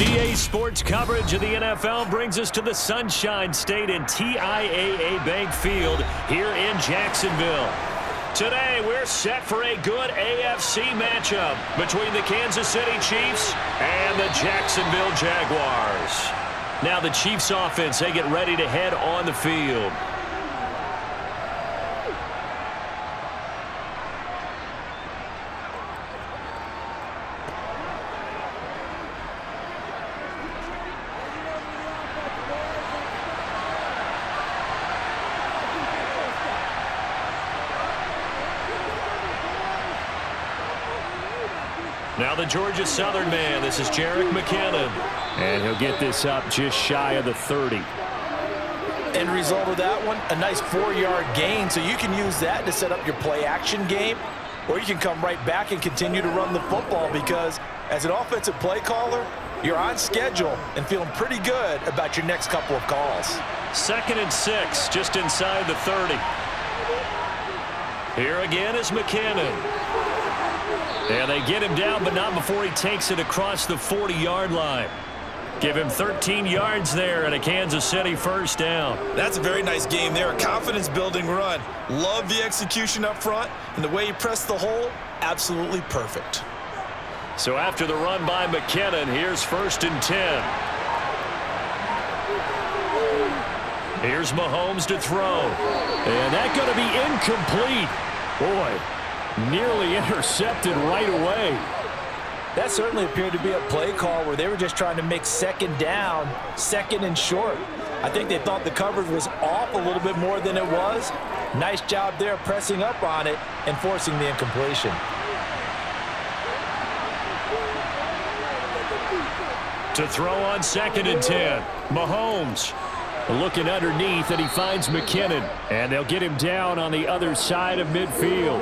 USDA sports coverage of the NFL brings us to the Sunshine State and TIAA Bank Field here in Jacksonville. Today, we're set for a good AFC matchup between the Kansas City Chiefs and the Jacksonville Jaguars. Now the Chiefs offense, they get ready to head on the field. Now the Georgia Southern man, this is Jerick McKinnon. And he'll get this up just shy of the 30. End result of that one, a nice 4-yard gain. So you can use that to set up your play-action game, or you can come right back and continue to run the football because as an offensive play caller, you're on schedule and feeling pretty good about your next couple of calls. 2nd and 6, just inside the 30. Here again is McKinnon. And they get him down, but not before he takes it across the 40-yard line. Give him 13 yards there and a Kansas City first down. That's a very nice game there, a confidence-building run. Love the execution up front, and the way he pressed the hole, absolutely perfect. So after the run by McKinnon, here's 1st and 10. Here's Mahomes to throw. And that's going to be incomplete. Boy, nearly intercepted right away. That certainly appeared to be a play call where they were just trying to make 2nd down, 2nd and short. I think they thought the coverage was off a little bit more than it was. Nice job there pressing up on it and forcing the incompletion. To throw on 2nd and 10, Mahomes looking underneath, and he finds McKinnon. And they'll get him down on the other side of midfield.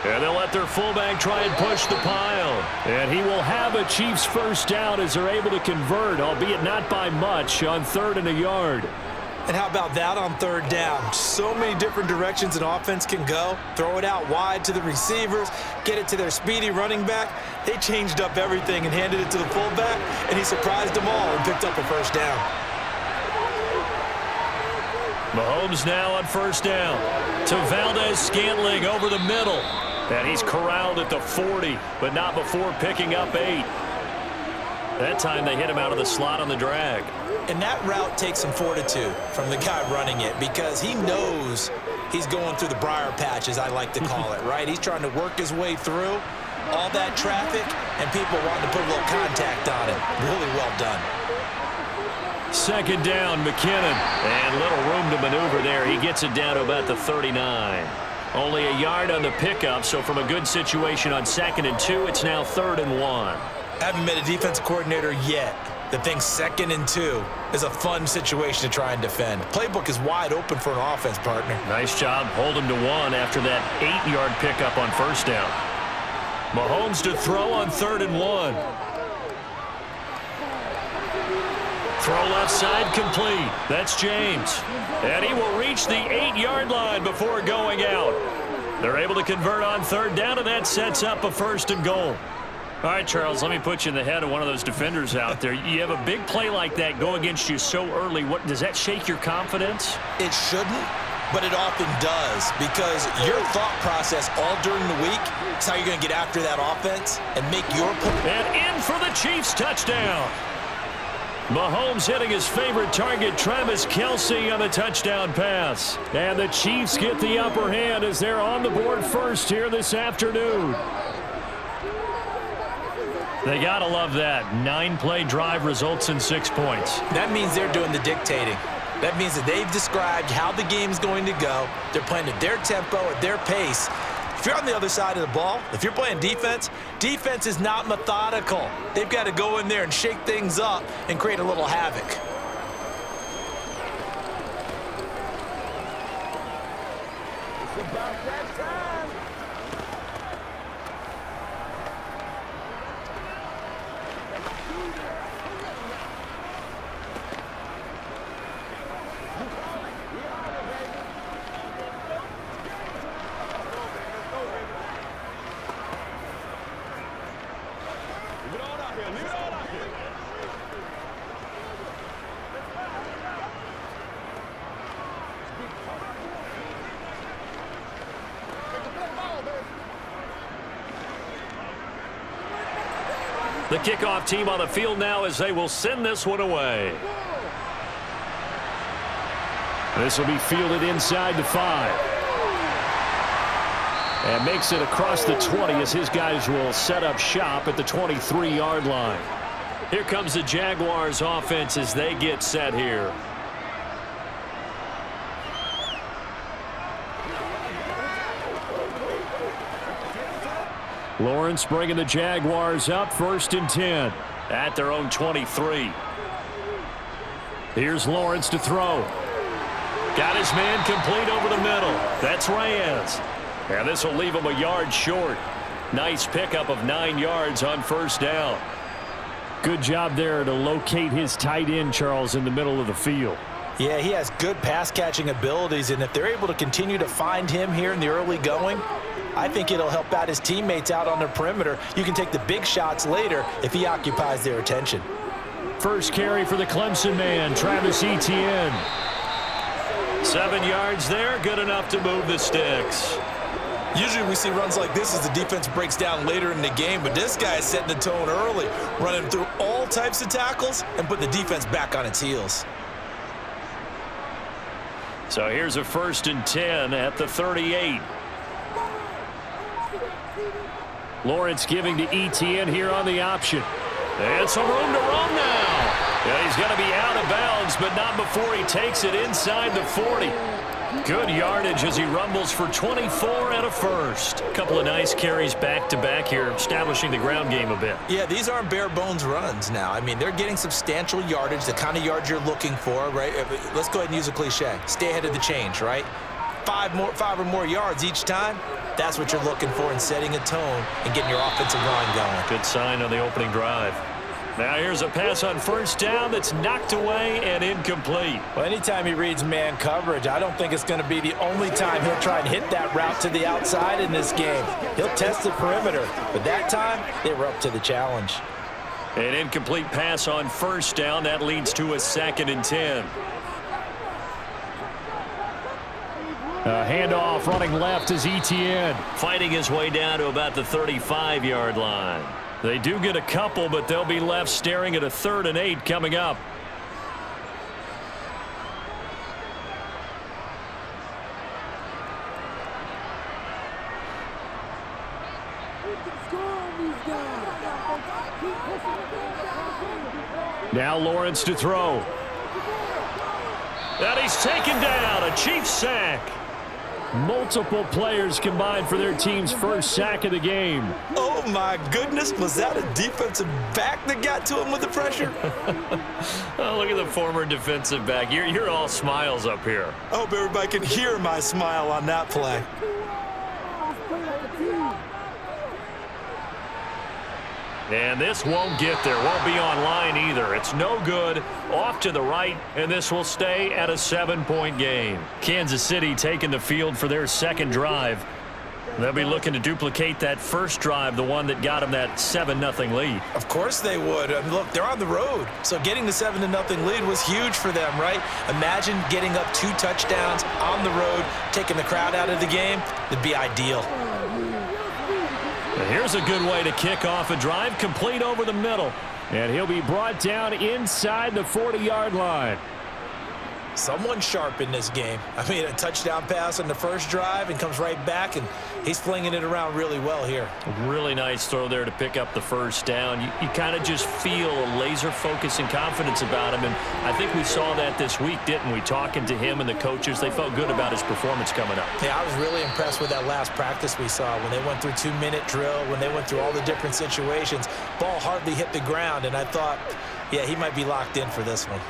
And they'll let their fullback try and push the pile. And he will have a Chiefs first down as they're able to convert, albeit not by much, on 3rd and a yard. And how about that on 3rd down? So many different directions an offense can go. Throw it out wide to the receivers, get it to their speedy running back. They changed up everything and handed it to the fullback, and he surprised them all and picked up a first down. Mahomes now on 1st down to Valdez-Scantling over the middle. And he's corralled at the 40, but not before picking up 8. That time they hit him out of the slot on the drag. And that route takes some fortitude from the guy running it because he knows he's going through the briar patch, as I like to call it, right? He's trying to work his way through all that traffic, and people wanting to put a little contact on him. Really well done. 2nd down, McKinnon. And little room to maneuver there. He gets it down to about the 39. Only a yard on the pickup, so from a good situation on 2nd and 2, it's now 3rd and 1. Haven't met a defensive coordinator yet that thinks 2nd and 2 is a fun situation to try and defend. Playbook is wide open for an offense, partner. Nice job holding to 1 after that 8-yard pickup on 1st down. Mahomes to throw on 3rd and 1. Throw left side complete. That's James. And he will reach the 8-yard line before going out. They're able to convert on 3rd down, and that sets up a 1st and goal. All right, Charles, let me put you in the head of one of those defenders out there. You have a big play like that go against you so early. What does that shake your confidence? It shouldn't, but it often does because your thought process all during the week is how you're going to get after that offense and make your play. And in for the Chiefs touchdown. Mahomes hitting his favorite target, Travis Kelce, on the touchdown pass. And the Chiefs get the upper hand as they're on the board first here this afternoon. They got to love that. 9-play drive results in 6 points. That means they're doing the dictating. That means that they've described how the game's going to go. They're playing at their tempo, at their pace. If you're on the other side of the ball, if you're playing defense, defense is not methodical. They've got to go in there and shake things up and create a little havoc. It's about that time. The kickoff team on the field now as they will send this one away. This will be fielded inside the 5. And makes it across the 20 as his guys will set up shop at the 23-yard line. Here comes the Jaguars offense as they get set here. Lawrence bringing the Jaguars up 1st and 10 at their own 23. Here's Lawrence to throw. Got his man complete over the middle. That's Reyes. And this will leave him a yard short. Nice pickup of 9 yards on 1st down. Good job there to locate his tight end, Charles, in the middle of the field. Yeah, he has good pass-catching abilities, and if they're able to continue to find him here in the early going, I think it'll help out his teammates out on the perimeter. You can take the big shots later if he occupies their attention. First carry for the Clemson man, Travis Etienne. 7 yards there, good enough to move the sticks. Usually we see runs like this as the defense breaks down later in the game, but this guy is setting the tone early, running through all types of tackles and put the defense back on its heels. So here's a 1st and 10 at the 38. Lawrence giving to Etienne here on the option. And some room to run now. Yeah, he's going to be out of bounds, but not before he takes it inside the 40. Good yardage as he rumbles for 24 and a first. A couple of nice carries back-to-back here, establishing the ground game a bit. Yeah, these aren't bare-bones runs now. I mean, they're getting substantial yardage, the kind of yards you're looking for, right? Let's go ahead and use a cliche. Stay ahead of the change, right? 5 or more yards each time. That's what you're looking for in setting a tone and getting your offensive line going. Good sign on the opening drive. Now here's a pass on 1st down that's knocked away and incomplete. Well, anytime he reads man coverage, I don't think it's going to be the only time he'll try and hit that route to the outside in this game. He'll test the perimeter, but that time they were up to the challenge. An incomplete pass on 1st down. That leads to a 2nd and 10. Handoff running left is Etienne. Fighting his way down to about the 35-yard line. They do get a couple, but they'll be left staring at a 3rd and 8 coming up. Now Lawrence to throw. And he's taken down. A Chiefs sack. Multiple players combined for their team's first sack of the game. Oh, my goodness. Was that a defensive back that got to him with the pressure? Oh, look at the former defensive back. You're all smiles up here. I hope everybody can hear my smile on that play. And this won't get there. Won't be online either. It's no good. Off to the right, and this will stay at a 7-point game. Kansas City taking the field for their second drive. They'll be looking to duplicate that first drive, the one that got them that 7-0 lead. Of course they would. I mean, look, they're on the road. So getting the 7-0 lead was huge for them, right? Imagine getting up 2 touchdowns on the road, taking the crowd out of the game. It'd be ideal. And here's a good way to kick off a drive, complete over the middle. And he'll be brought down inside the 40-yard line. Someone sharp in this game. I mean, a touchdown pass on the first drive and comes right back, and he's flinging it around really well here. A really nice throw there to pick up the first down. You kind of just feel a laser focus and confidence about him, and I think we saw that this week, didn't we? Talking to him and the coaches, they felt good about his performance coming up. Yeah, I was really impressed with that last practice we saw when they went through 2-minute drill, when they went through all the different situations. Ball hardly hit the ground, and I thought, yeah, he might be locked in for this one.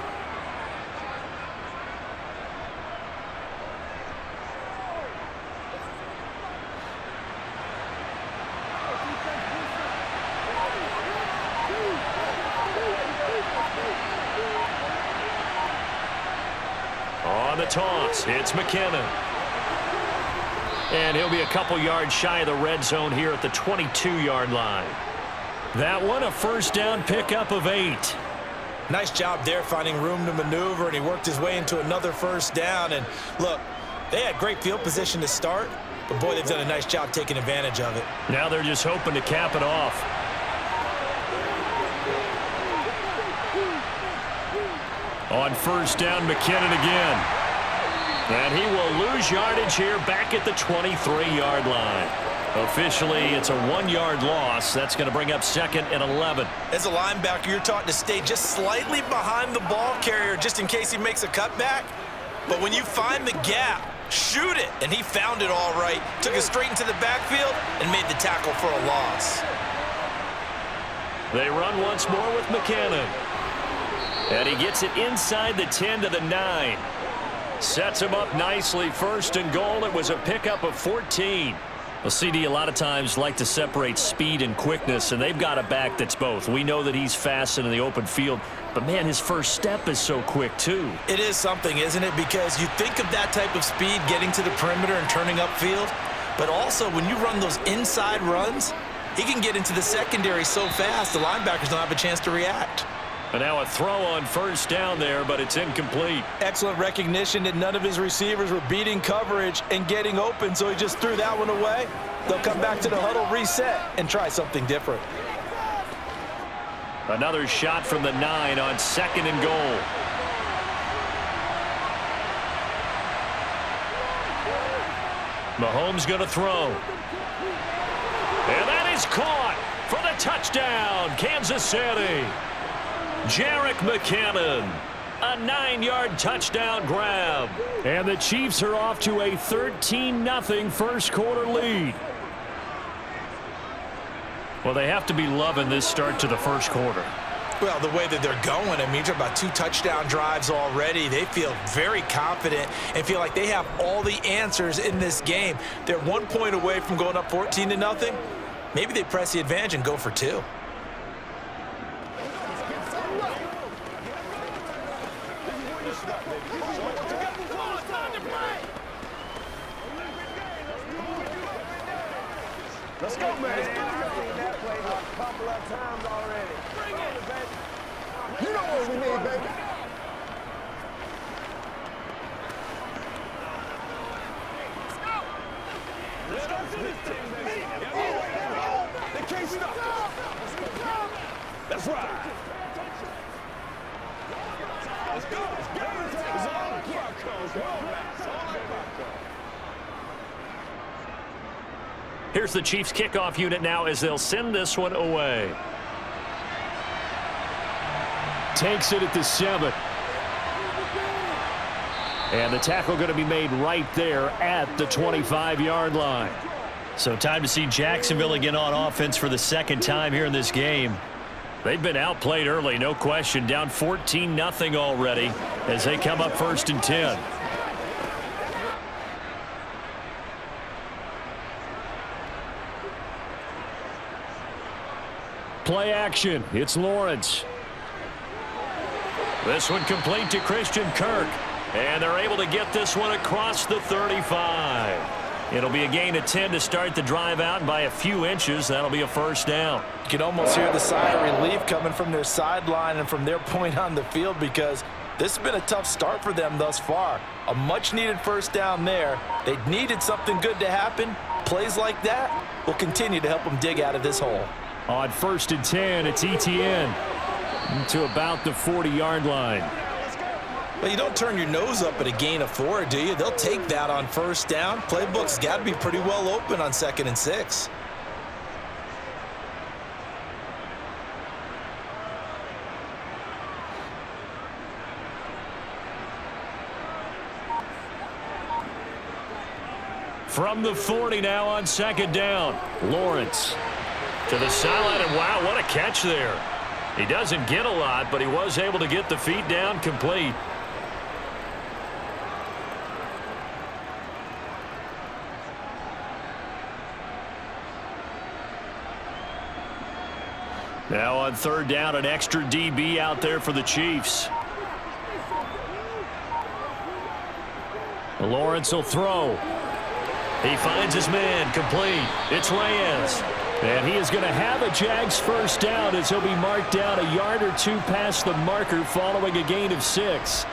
On the toss, it's McKinnon. And he'll be a couple yards shy of the red zone here at the 22-yard line. That one, a first down pickup of 8. Nice job there finding room to maneuver, and he worked his way into another first down. And look, they had great field position to start, but boy, they've done a nice job taking advantage of it. Now they're just hoping to cap it off. On first down, McKinnon again. And he will lose yardage here back at the 23-yard line. Officially, it's a 1-yard loss. That's going to bring up 2nd and 11. As a linebacker, you're taught to stay just slightly behind the ball carrier just in case he makes a cutback. But when you find the gap, shoot it. And he found it all right. Took it straight into the backfield and made the tackle for a loss. They run once more with McKinnon. And he gets it inside the 10 to the 9. Sets him up nicely. 1st and goal. It was a pickup of 14. Well, CD a lot of times like to separate speed and quickness, and they've got a back that's both. We know that he's fast in the open field, but, man, his first step is so quick, too. It is something, isn't it? Because you think of that type of speed getting to the perimeter and turning upfield, but also when you run those inside runs, he can get into the secondary so fast the linebackers don't have a chance to react. And now a throw on first down there, but it's incomplete. Excellent recognition that none of his receivers were beating coverage and getting open, so he just threw that one away. They'll come back to the huddle, reset, and try something different. Another shot from the 9 on 2nd and goal. Mahomes going to throw. And that is caught for the touchdown, Kansas City. Jerick McKinnon, a 9-yard touchdown grab. And the Chiefs are off to a 13-0 first quarter lead. Well, they have to be loving this start to the first quarter. Well, the way that they're going, I mean, you're about 2 touchdown drives already. They feel very confident and feel like they have all the answers in this game. They're 1 point away from going up 14-0. Maybe they press the advantage and go for 2. Let's go, man. I've seen that play a couple of times already. Bring it, baby. You know what we need, baby. Let's go. Let's go to this team, baby. They can't stop. That's right. Let's go. It's all clock calls. It's all clock calls. Here's the Chiefs kickoff unit now as they'll send this one away. Takes it at the 7. And the tackle going to be made right there at the 25-yard line. So time to see Jacksonville again on offense for the 2nd time here in this game. They've been outplayed early, no question. Down 14-0 already as they come up 1st and 10. Play action. It's Lawrence. This one complete to Christian Kirk. And they're able to get this one across the 35. It'll be a gain of 10 to start the drive out by a few inches. That'll be a first down. You can almost hear the sigh of relief coming from their sideline and from their point on the field because this has been a tough start for them thus far. A much-needed first down there. They needed something good to happen. Plays like that will continue to help them dig out of this hole. On 1st and 10, it's ETN to about the 40-yard line. Well, you don't turn your nose up at a gain of 4, do you? They'll take that on first down. Playbook's got to be pretty well open on 2nd and 6. From the 40 now on 2nd down. Lawrence to the sideline, and wow, what a catch there. He doesn't get a lot, but he was able to get the feet down complete. Now on 3rd down, an extra DB out there for the Chiefs. Lawrence will throw. He finds his man, complete. It's Reyes. And he is going to have a Jags first down as he'll be marked down a yard or two past the marker following a gain of 6.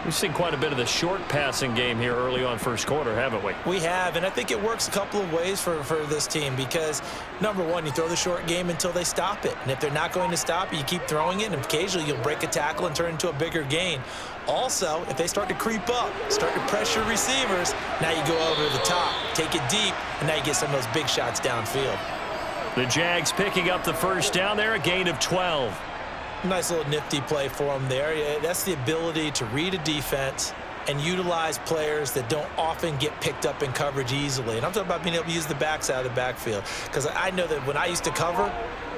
We've seen quite a bit of the short passing game here early on first quarter, haven't we? We have, and I think it works a couple of ways for this team because, number one, you throw the short game until they stop it. And if they're not going to stop it, you keep throwing it, and occasionally you'll break a tackle and turn it into a bigger gain. Also, if they start to creep up, start to pressure receivers, now you go over to the top, take it deep, and now you get some of those big shots downfield. The Jags picking up the first down there, a gain of 12. Nice little nifty play for them there. That's the ability to read a defense and utilize players that don't often get picked up in coverage easily. And I'm talking about being able to use the backs out of the backfield. Because I know that when I used to cover,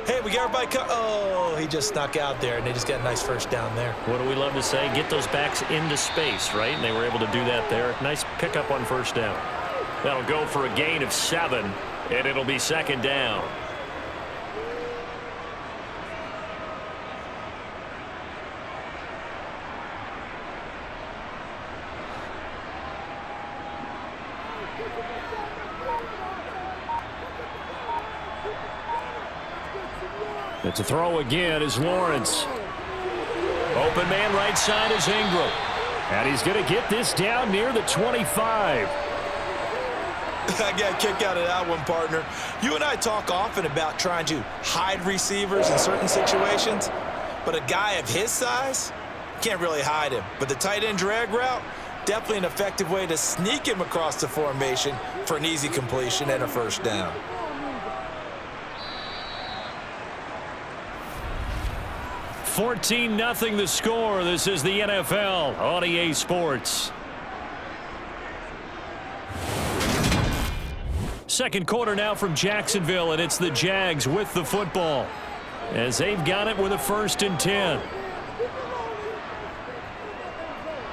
hey, we got everybody oh, he just snuck out there, and they just got a nice first down there. What do we love to say? Get those backs into space, right? And they were able to do that there. Nice pickup on first down. That'll go for a gain of 7, and it'll be second down. It's a throw again is Lawrence. Open man right side is Ingram. And he's going to get this down near the 25. I got a kick out of that one, partner. You and I talk often about trying to hide receivers in certain situations, but a guy of his size can't really hide him. But the tight end drag route, definitely an effective way to sneak him across the formation for an easy completion and a first down. 14-0 the score. This is the NFL on EA Sports. Second quarter now from Jacksonville, and it's the Jags with the football as they've got it with a 1st and 10.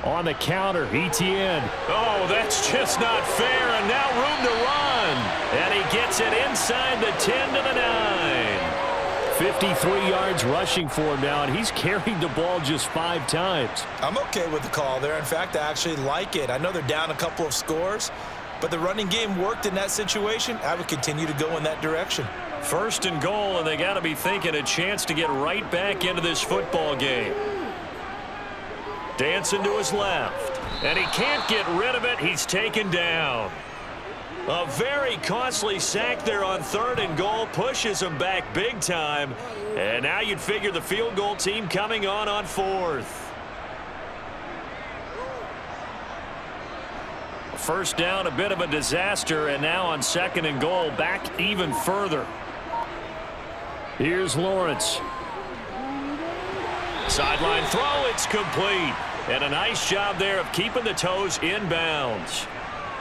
On the counter, Etienne. Oh, that's just not fair, and now room to run. And he gets it inside the 10 to the 9. 53 yards rushing for him now, and he's carried the ball just 5 times. I'm okay with the call there. In fact, I actually like it. I know they're down a couple of scores, but the running game worked in that situation. I would continue to go in that direction. 1st and goal, and they got to be thinking a chance to get right back into this football game. Dancing to his left, and he can't get rid of it. He's taken down. A very costly sack there on 3rd and goal, pushes him back big time. And now you'd figure the field goal team coming on 4th. First down, a bit of a disaster, and now on 2nd and goal, back even further. Here's Lawrence. Sideline throw, it's complete. And a nice job there of keeping the toes inbounds.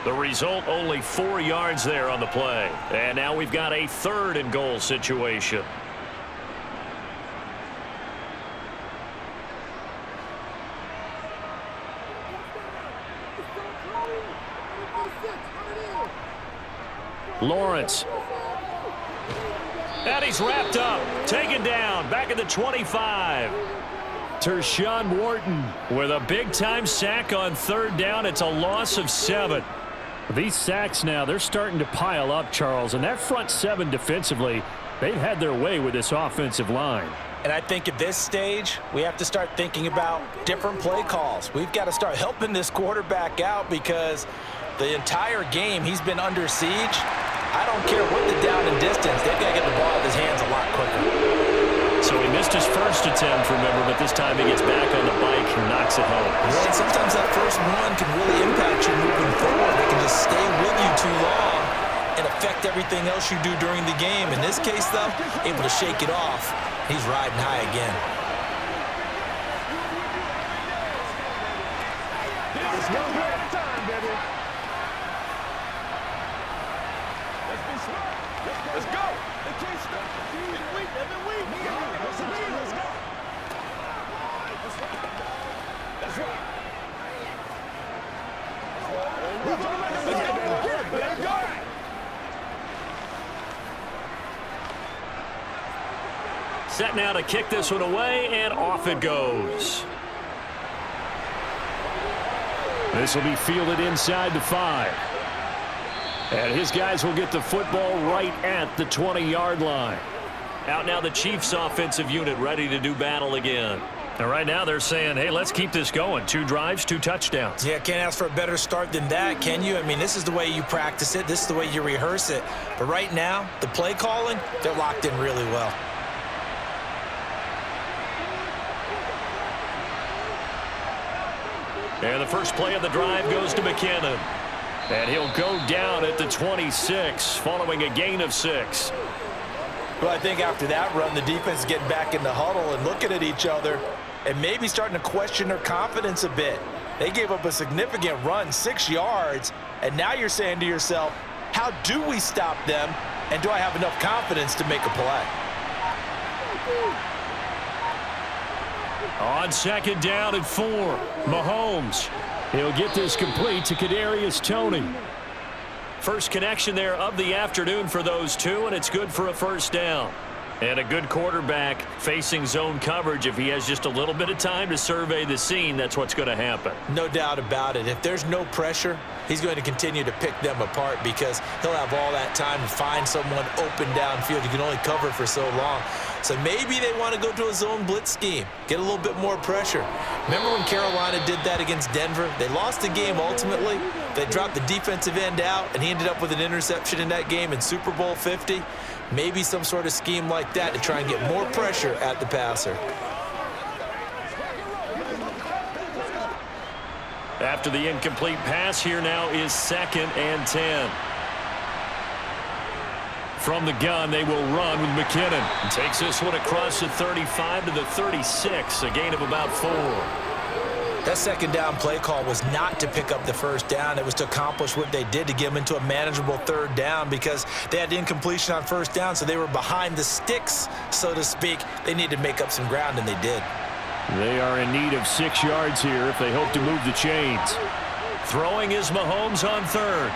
The result, only 4 yards there on the play. And now we've got a 3rd and goal situation. Lawrence. And he's wrapped up. Taken down. Back at the 25. Tershawn Wharton with a big-time sack on 3rd down. It's a loss of 7. These sacks now, they're starting to pile up, Charles. And that front 7 defensively, they've had their way with this offensive line. And I think at this stage, we have to start thinking about different play calls. We've got to start helping this quarterback out because the entire game he's been under siege. I don't care what the down and distance. They've got to get the ball out of his hands a lot quicker. So he missed his first attempt, remember, but this time he gets back on the bike and knocks it home. Yeah, and sometimes that first one can really impact you moving forward. They can just stay with you too long and affect everything else you do during the game. In this case, though, able to shake it off. He's riding high again. It's one play at a time, baby. Let's be smart. Let's go. They can't stop. They're weak. They're weak. Let's go. That's right. Let's go. Set now to kick this one away, and off it goes. This will be fielded inside the 5. And his guys will get the football right at the 20-yard line. Out now the Chiefs offensive unit ready to do battle again. And right now they're saying, hey, let's keep this going. 2 drives, 2 touchdowns. Yeah, can't ask for a better start than that, can you? I mean, this is the way you practice it. This is the way you rehearse it. But right now, the play calling, they're locked in really well. And the first play of the drive goes to McKinnon. And he'll go down at the 26 following a gain of 6. Well, I think after that run, the defense is getting back in the huddle and looking at each other and maybe starting to question their confidence a bit. They gave up a significant run, 6 yards, and now you're saying to yourself, how do we stop them, and do I have enough confidence to make a play? On second down at 4, Mahomes. He'll get this complete to Kadarius Toney. First connection there of the afternoon for those two, and it's good for a first down. And a good quarterback facing zone coverage. If he has just a little bit of time to survey the scene, that's what's going to happen. No doubt about it. If there's no pressure, he's going to continue to pick them apart because he'll have all that time to find someone open downfield. You can only cover for so long. So maybe they want to go to a zone blitz scheme, get a little bit more pressure. Remember when Carolina did that against Denver? They lost the game ultimately. They dropped the defensive end out, and he ended up with an interception in that game in Super Bowl 50. Maybe some sort of scheme like that to try and get more pressure at the passer. After the incomplete pass, here now is 2nd and 10. From the gun, they will run with McKinnon. And takes this one across the 35 to the 36, a gain of about 4. That second down play call was not to pick up the first down. It was to accomplish what they did to get them into a manageable 3rd down because they had incompletion on first down, so they were behind the sticks, so to speak. They needed to make up some ground, and they did. They are in need of 6 yards here if they hope to move the chains. Throwing is Mahomes on 3rd.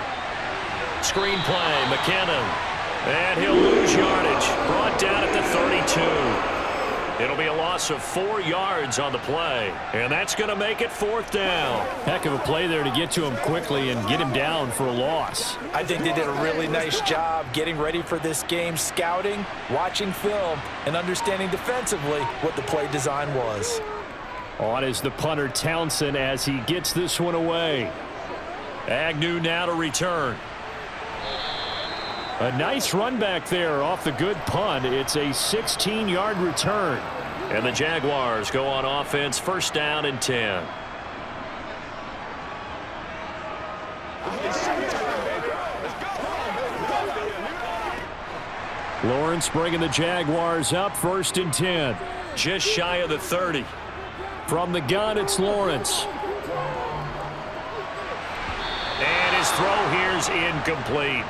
Screen play, McKinnon. And he'll lose yardage. Brought down at the 32. It'll be a loss of 4 yards on the play. And that's going to make it 4th down. Heck of a play there to get to him quickly and get him down for a loss. I think they did a really nice job getting ready for this game, scouting, watching film, and understanding defensively what the play design was. On is the punter Townsend as he gets this one away. Agnew now to return. A nice run back there off the good punt. It's a 16-yard return. And the Jaguars go on offense, 1st down and 10. Lawrence bringing the Jaguars up, 1st and 10. Just shy of the 30. From the gun, it's Lawrence. And his throw here's incomplete.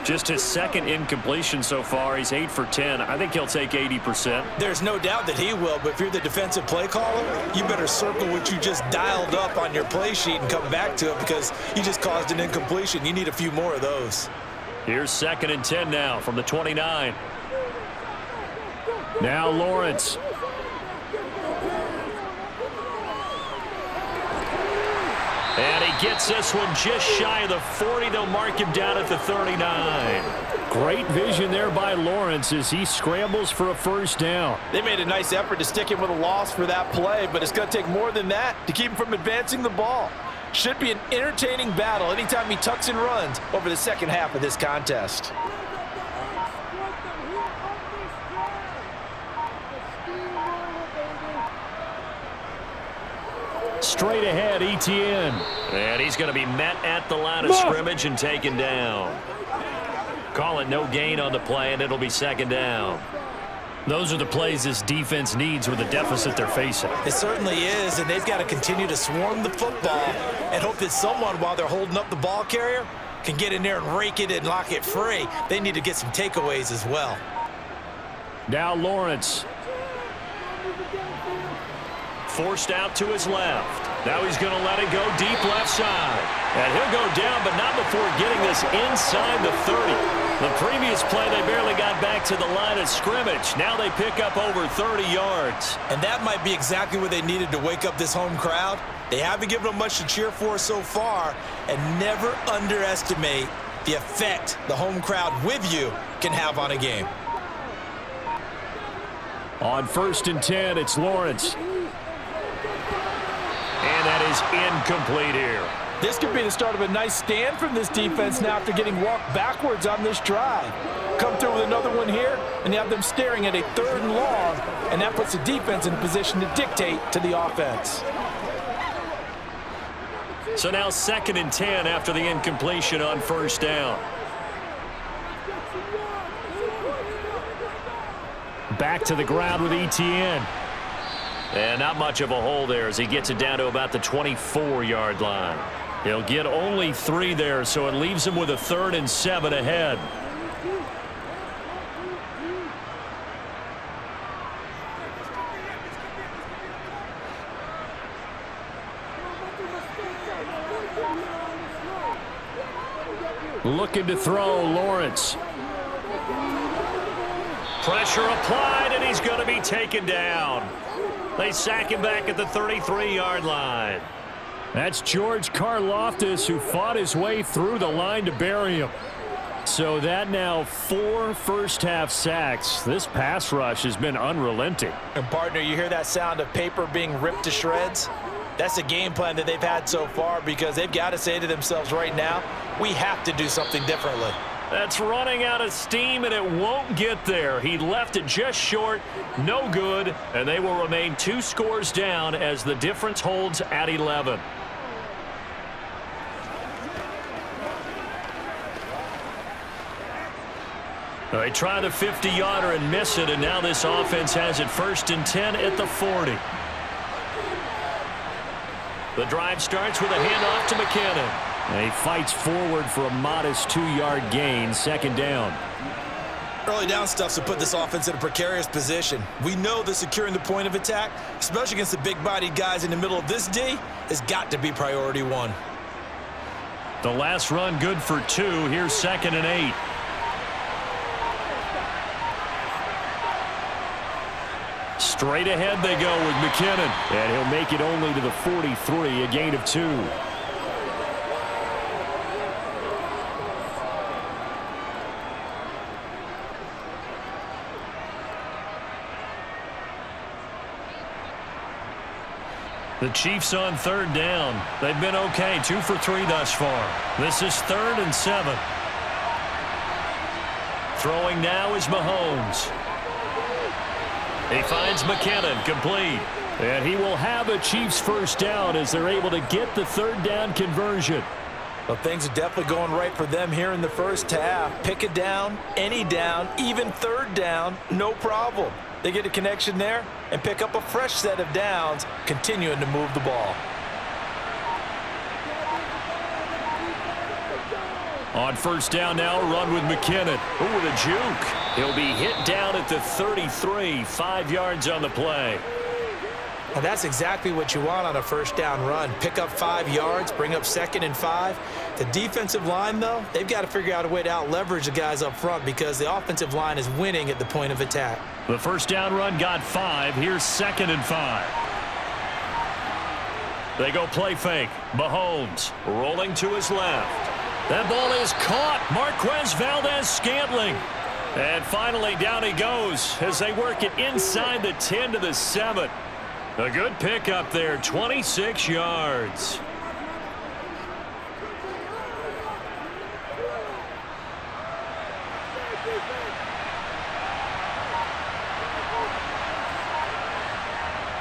Just his 2nd incompletion so far. He's 8 for 10. I think he'll take 80%. There's no doubt that he will, but if you're the defensive play caller, you better circle what you just dialed up on your play sheet and come back to it because you just caused an incompletion. You need a few more of those. Here's 2nd and 10 now from the 29. Now Lawrence. And he gets this one just shy of the 40. They'll mark him down at the 39. Great vision there by Lawrence as he scrambles for a 1st down. They made a nice effort to stick him with a loss for that play, but it's going to take more than that to keep him from advancing the ball. Should be an entertaining battle anytime he tucks and runs over the second half of this contest. Straight ahead, Etienne. And he's going to be met at the line of scrimmage and taken down. Call it no gain on the play, and it'll be 2nd down. Those are the plays this defense needs with the deficit they're facing. It certainly is, and they've got to continue to swarm the football and hope that someone, while they're holding up the ball carrier, can get in there and rake it and lock it free. They need to get some takeaways as well. Now Lawrence. Forced out to his left. Now he's going to let it go deep left side. And he'll go down, but not before getting this inside the 30. The previous play, they barely got back to the line of scrimmage. Now they pick up over 30 yards. And that might be exactly what they needed to wake up this home crowd. They haven't given them much to cheer for so far, and never underestimate the effect the home crowd with you can have on a game. On 1st and 10, it's Lawrence. And that is incomplete here. This could be the start of a nice stand from this defense now after getting walked backwards on this drive. Come through with another one here, and you have them staring at a 3rd and long, and that puts the defense in a position to dictate to the offense. So now 2nd and 10 after the incompletion on 1st down. Back to the ground with ETN. And not much of a hole there as he gets it down to about the 24-yard line. He'll get only 3 there, so it leaves him with a 3rd and 7 ahead. Looking to throw, Lawrence. Pressure applied, and he's going to be taken down. They sack him back at the 33-yard line. That's George Karlaftis, who fought his way through the line to bury him. So that now 4 first-half sacks. This pass rush has been unrelenting. And, partner, you hear that sound of paper being ripped to shreds? That's a game plan that they've had so far because they've got to say to themselves right now, we have to do something differently. That's running out of steam, and it won't get there. He left it just short, no good, and they will remain 2 scores down as the difference holds at 11. They try the 50-yarder and miss it, and now this offense has it 1st and 10 at the 40. The drive starts with a handoff to McKinnon. And he fights forward for a modest 2-yard gain, 2nd down. Early down stuff to put this offense in a precarious position. We know that securing the point of attack, especially against the big-bodied guys in the middle of this D, has got to be priority 1. The last run good for 2. Here's 2nd and 8. Straight ahead they go with McKinnon. And he'll make it only to the 43, a gain of 2. The Chiefs on 3rd down. They've been okay, 2 for 3 thus far. This is 3rd and 7. Throwing now is Mahomes. He finds McKinnon, complete. And he will have a Chiefs first down as they're able to get the 3rd down conversion. Well, things are definitely going right for them here in the first half. Pick a down, any down, even 3rd down, no problem. They get a connection there and pick up a fresh set of downs, continuing to move the ball. On 1st down now, run with McKinnon. Ooh, with a juke. He'll be hit down at the 33, 5 yards on the play. And that's exactly what you want on a 1st down run. Pick up 5 yards, bring up 2nd and 5. The defensive line, though, they've got to figure out a way to out-leverage the guys up front because the offensive line is winning at the point of attack. The 1st down run got 5. Here's 2nd and 5. They go play fake. Mahomes rolling to his left. That ball is caught. Marquez Valdez-Scantling. And finally down he goes as they work it inside the 10 to the 7. A good pickup there, 26 yards.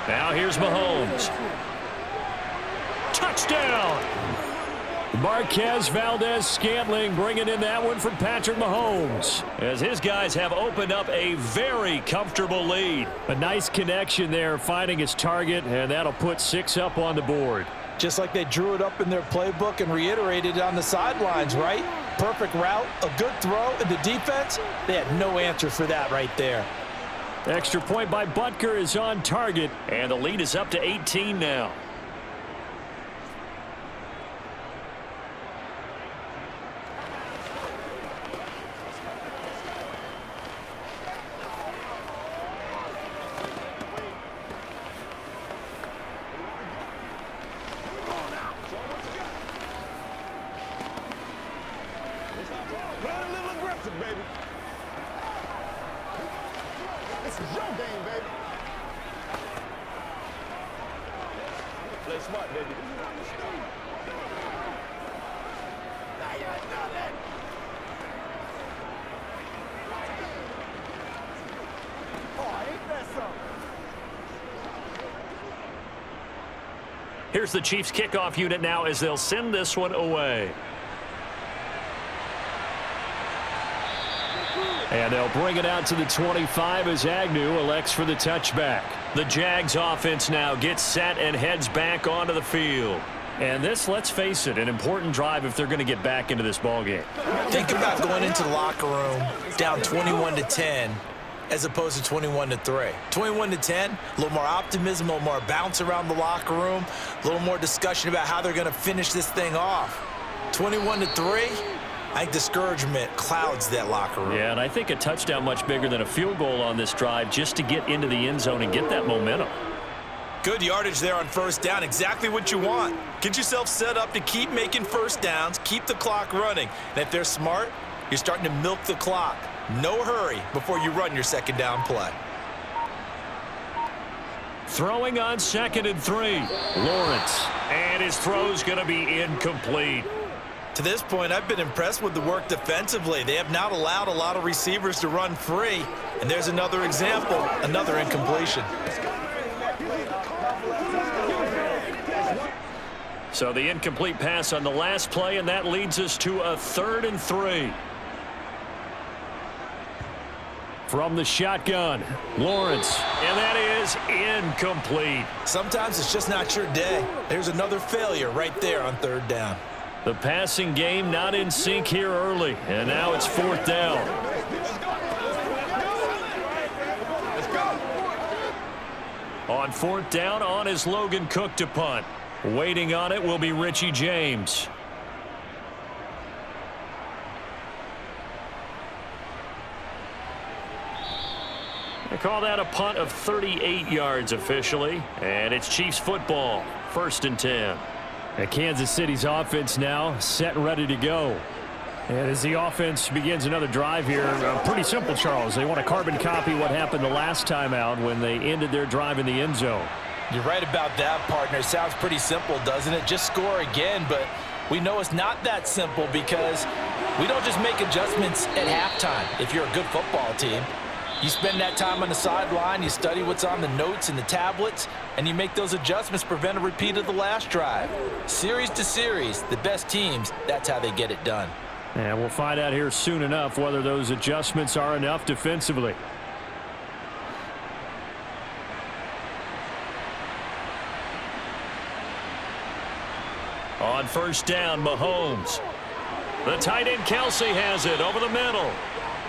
Now here's Mahomes. Touchdown! Marquez Valdez-Scantling bringing in that one for Patrick Mahomes as his guys have opened up a very comfortable lead. A nice connection there, finding his target, and that'll put 6 up on the board. Just like they drew it up in their playbook and reiterated it on the sidelines, right? Perfect route, a good throw, and the defense, they had no answer for that right there. Extra point by Butker is on target, and the lead is up to 18 now. This is your game, baby. Play smart, baby. Now you ain't nothing. Oh, ain't that something? Here's the Chiefs kickoff unit now as they'll send this one away. And they'll bring it out to the 25 as Agnew elects for the touchback. The Jags offense now gets set and heads back onto the field. And this, let's face it, an important drive if they're going to get back into this ballgame. Think about going into the locker room down 21-10 as opposed to 21-3. 21-10, a little more optimism, a little more bounce around the locker room, a little more discussion about how they're going to finish this thing off. 21-3, I think discouragement clouds that locker room. Yeah, and I think a touchdown much bigger than a field goal on this drive just to get into the end zone and get that momentum. Good yardage there on first down, exactly what you want. Get yourself set up to keep making first downs, keep the clock running. And if they're smart, you're starting to milk the clock. No hurry before you run your second down play. Throwing on 2nd and 3. Lawrence. And his throw's going to be incomplete. To this point, I've been impressed with the work defensively. They have not allowed a lot of receivers to run free. And there's another example, another incompletion. So the incomplete pass on the last play, and that leads us to a 3rd and 3. From the shotgun, Lawrence, and that is incomplete. Sometimes it's just not your day. There's another failure right there on 3rd down. The passing game not in sync here early, and now it's 4th down. On 4th down, on is Logan Cook to punt. Waiting on it will be Richie James. They call that a punt of 38 yards officially, and it's Chiefs football, 1st and 10. And Kansas City's offense now set and ready to go. And as the offense begins another drive here, pretty simple, Charles. They want to carbon copy what happened the last time out when they ended their drive in the end zone. You're right about that, partner. Sounds pretty simple, doesn't it? Just score again, but we know it's not that simple because we don't just make adjustments at halftime if you're a good football team. You spend that time on the sideline, you study what's on the notes and the tablets, and you make those adjustments to prevent a repeat of the last drive. Series to series, the best teams, that's how they get it done. And we'll find out here soon enough whether those adjustments are enough defensively. On 1st down, Mahomes. The tight end Kelsey has it over the middle.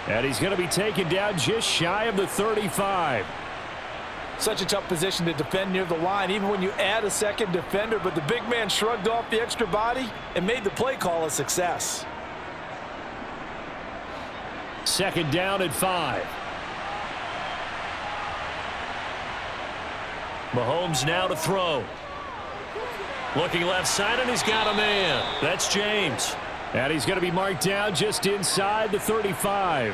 And he's going to be taken down just shy of the 35. Such a tough position to defend near the line, even when you add a second defender, but the big man shrugged off the extra body and made the play call a success. 2nd down at 5. Mahomes now to throw. Looking left side, and he's got a man. That's James. And he's going to be marked down just inside the 35.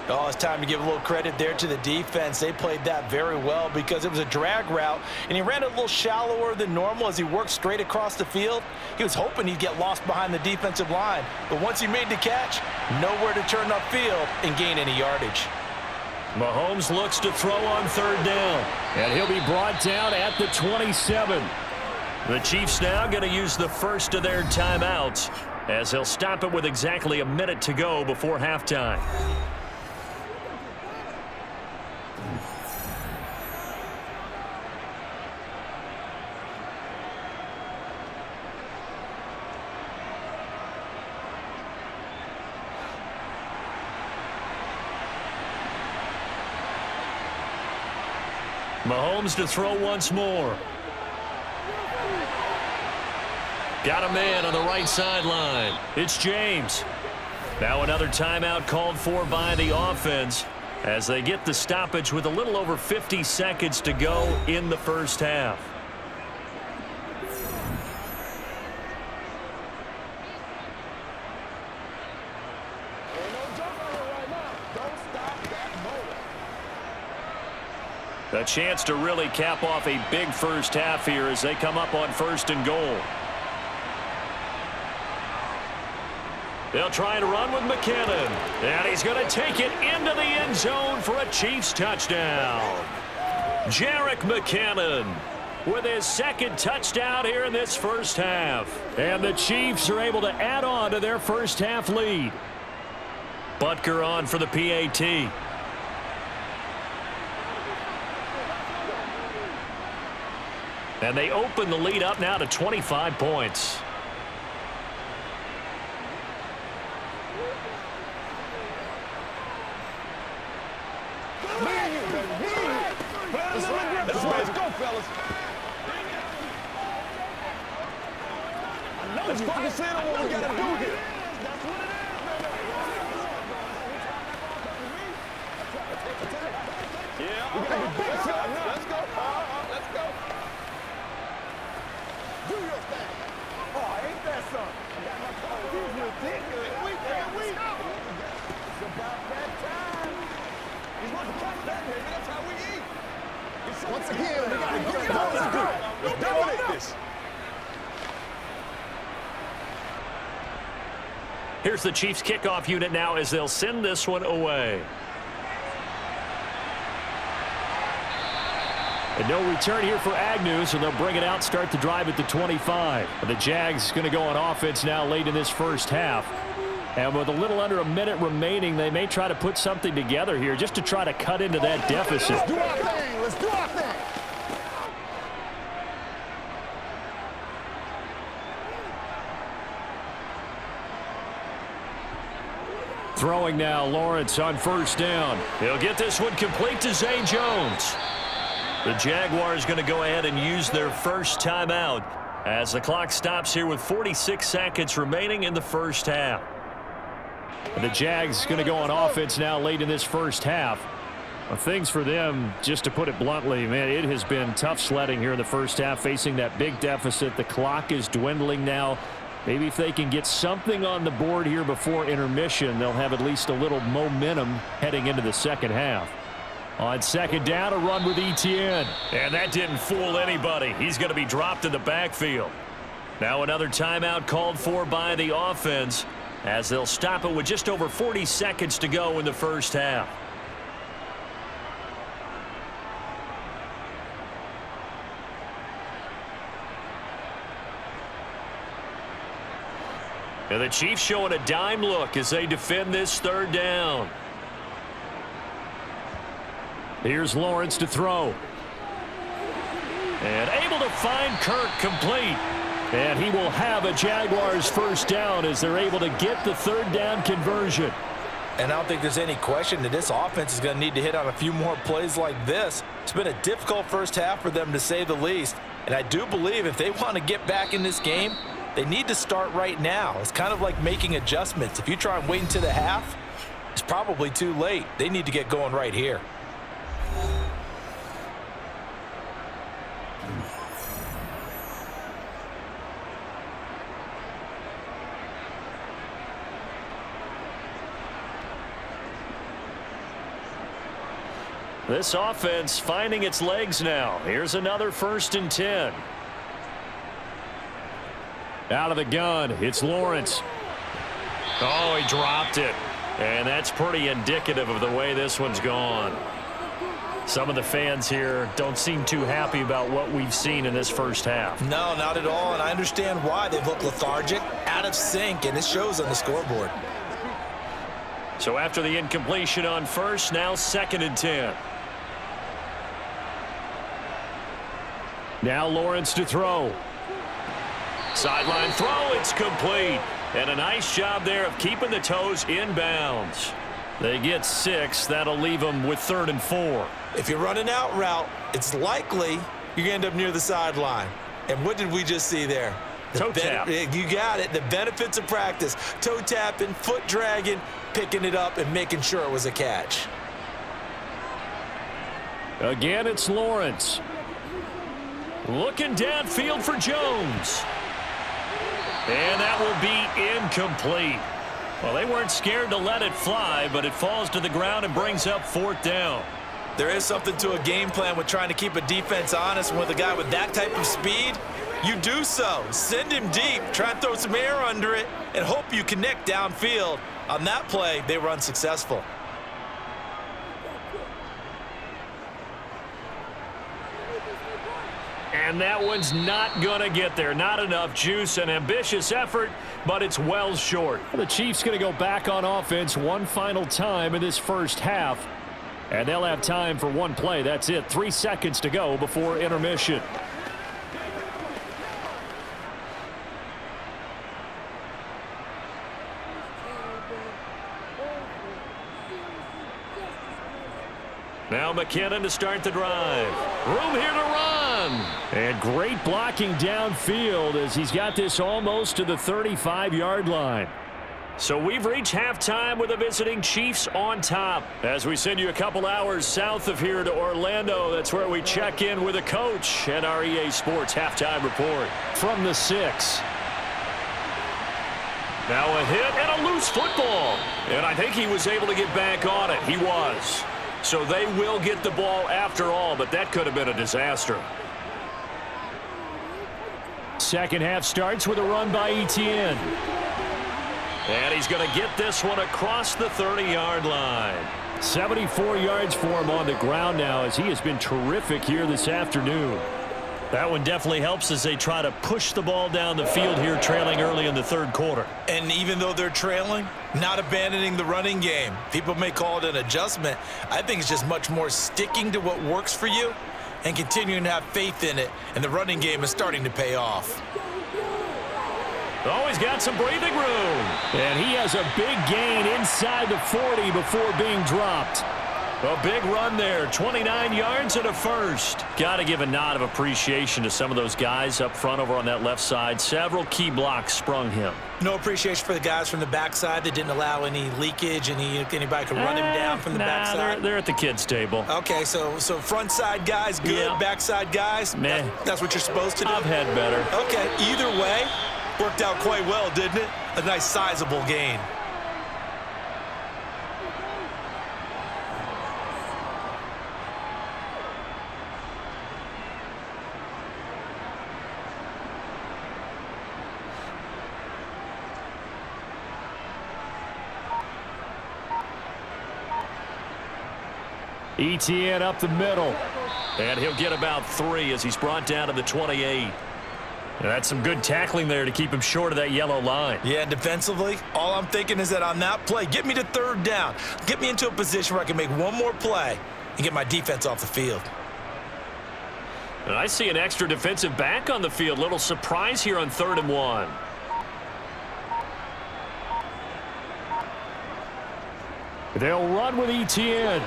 Oh, it's time to give a little credit there to the defense. They played that very well because it was a drag route, and he ran a little shallower than normal as he worked straight across the field. He was hoping he'd get lost behind the defensive line, but once he made the catch, nowhere to turn upfield and gain any yardage. Mahomes looks to throw on 3rd down, and he'll be brought down at the 27. The Chiefs now going to use the first of their timeouts as they'll stop it with exactly a minute to go before halftime. Mahomes to throw once more. Got a man on the right sideline. It's James. Now another timeout called for by the offense as they get the stoppage with a little over 50 seconds to go in the first half. A chance to really cap off a big first half here as they come up on 1st and goal. They'll try and run with McKinnon. And he's going to take it into the end zone for a Chiefs touchdown. Jerick McKinnon with his 2nd touchdown here in this first half. And the Chiefs are able to add on to their first half lead. Butker on for the PAT. And they open the lead up now to 25 points. Let's go, fellas. Let's focus in on what we got to do here. Yeah. We got to be big shot now. Let's go. Let's go. Do your thing. Oh, ain't that something? He's ridiculous. It's about that time. He's going to catch that, baby. That's how we eat. Once again, we got to get it on. Let's dominate this. Here's the Chiefs kickoff unit now as they'll send this one away. And no return here for Agnew, so they'll bring it out, start the drive at the 25. The Jags going to go on offense now late in this first half. And with a little under a minute remaining, they may try to put something together here just to try to cut into that deficit. Let's do our thing. Let's do our thing. Throwing now, Lawrence on 1st down. He'll get this one complete to Zay Jones. The Jaguars going to go ahead and use their first timeout as the clock stops here with 46 seconds remaining in the first half. And the Jags going to go on offense now late in this first half. Well, things for them, just to put it bluntly, man, it has been tough sledding here in the first half, facing that big deficit. The clock is dwindling now. Maybe if they can get something on the board here before intermission, they'll have at least a little momentum heading into the second half. On 2nd down, a run with Etienne. And that didn't fool anybody. He's going to be dropped in the backfield. Now another timeout called for by the offense as they'll stop it with just over 40 seconds to go in the first half. And the Chiefs showing a dime look as they defend this 3rd down. Here's Lawrence to throw. And able to find Kirk complete. And he will have a Jaguars first down as they're able to get the 3rd down conversion. And I don't think there's any question that this offense is going to need to hit on a few more plays like this. It's been a difficult first half for them, to say the least. And I do believe if they want to get back in this game, they need to start right now. It's kind of like making adjustments. If you try and wait until the half, it's probably too late. They need to get going right here. This offense finding its legs now. Here's another 1st and 10. Out of the gun, it's Lawrence. Oh, he dropped it. And that's pretty indicative of the way this one's gone. Some of the fans here don't seem too happy about what we've seen in this first half. No, not at all, and I understand why. They've looked lethargic, out of sync, and it shows on the scoreboard. So after the incompletion on 1st, now 2nd and 10. Now Lawrence to throw. Sideline throw, it's complete. And a nice job there of keeping the toes in bounds. They get 6. That'll leave them with 3rd and 4. If you're running out route, it's likely you're going to end up near the sideline. And what did we just see there? Toe tap. You got it. The benefits of practice. Toe tapping, foot dragging, picking it up, and making sure it was a catch. Again, it's Lawrence. Looking downfield for Jones. And that will be incomplete. Well, they weren't scared to let it fly, but it falls to the ground and brings up 4th down. There is something to a game plan with trying to keep a defense honest. With a guy with that type of speed, you do so. Send him deep, try and throw some air under it, and hope you connect downfield. On that play, they were unsuccessful. And that one's not going to get there. Not enough juice. An ambitious effort, but it's well short. The Chiefs going to go back on offense one final time in this first half. And they'll have time for one play. That's it. 3 seconds to go before intermission. Now McKinnon to start the drive. Room here to run. And great blocking downfield as he's got this almost to the 35-yard line. So we've reached halftime with the visiting Chiefs on top. As we send you a couple hours south of here to Orlando, that's where we check in with the coach and our EA Sports halftime report. From the 6. Now a hit and a loose football. And I think he was able to get back on it. He was. So they will get the ball after all, but that could have been a disaster. Second half starts with a run by Etienne. And he's going to get this one across the 30-yard line. 74 yards for him on the ground now as he has been terrific here this afternoon. That one definitely helps as they try to push the ball down the field here, trailing early in the third quarter. And even though they're trailing, not abandoning the running game. People may call it an adjustment. I think it's just much more sticking to what works for you and continuing to have faith in it. And the running game is starting to pay off. Oh, he's got some breathing room. And he has a big gain inside the 40 before being dropped. A big run there, 29 yards and a first. Got to give a nod of appreciation to some of those guys up front over on that left side. Several key blocks sprung him. No appreciation for the guys from the backside that didn't allow any leakage, anybody could run him down from the backside. They're at the kids' table. Okay, so front side guys good, yeah. Backside guys, meh. That's what you're supposed to do? I've had better. Okay, either way, worked out quite well, didn't it? A nice sizable gain. Etienne up the middle. And he'll get about 3 as he's brought down to the 28. And that's some good tackling there to keep him short of that yellow line. Yeah, defensively, all I'm thinking is that on that play, get me to third down. Get me into a position where I can make one more play and get my defense off the field. And I see an extra defensive back on the field. Little surprise here on 3rd and 1. They'll run with Etienne.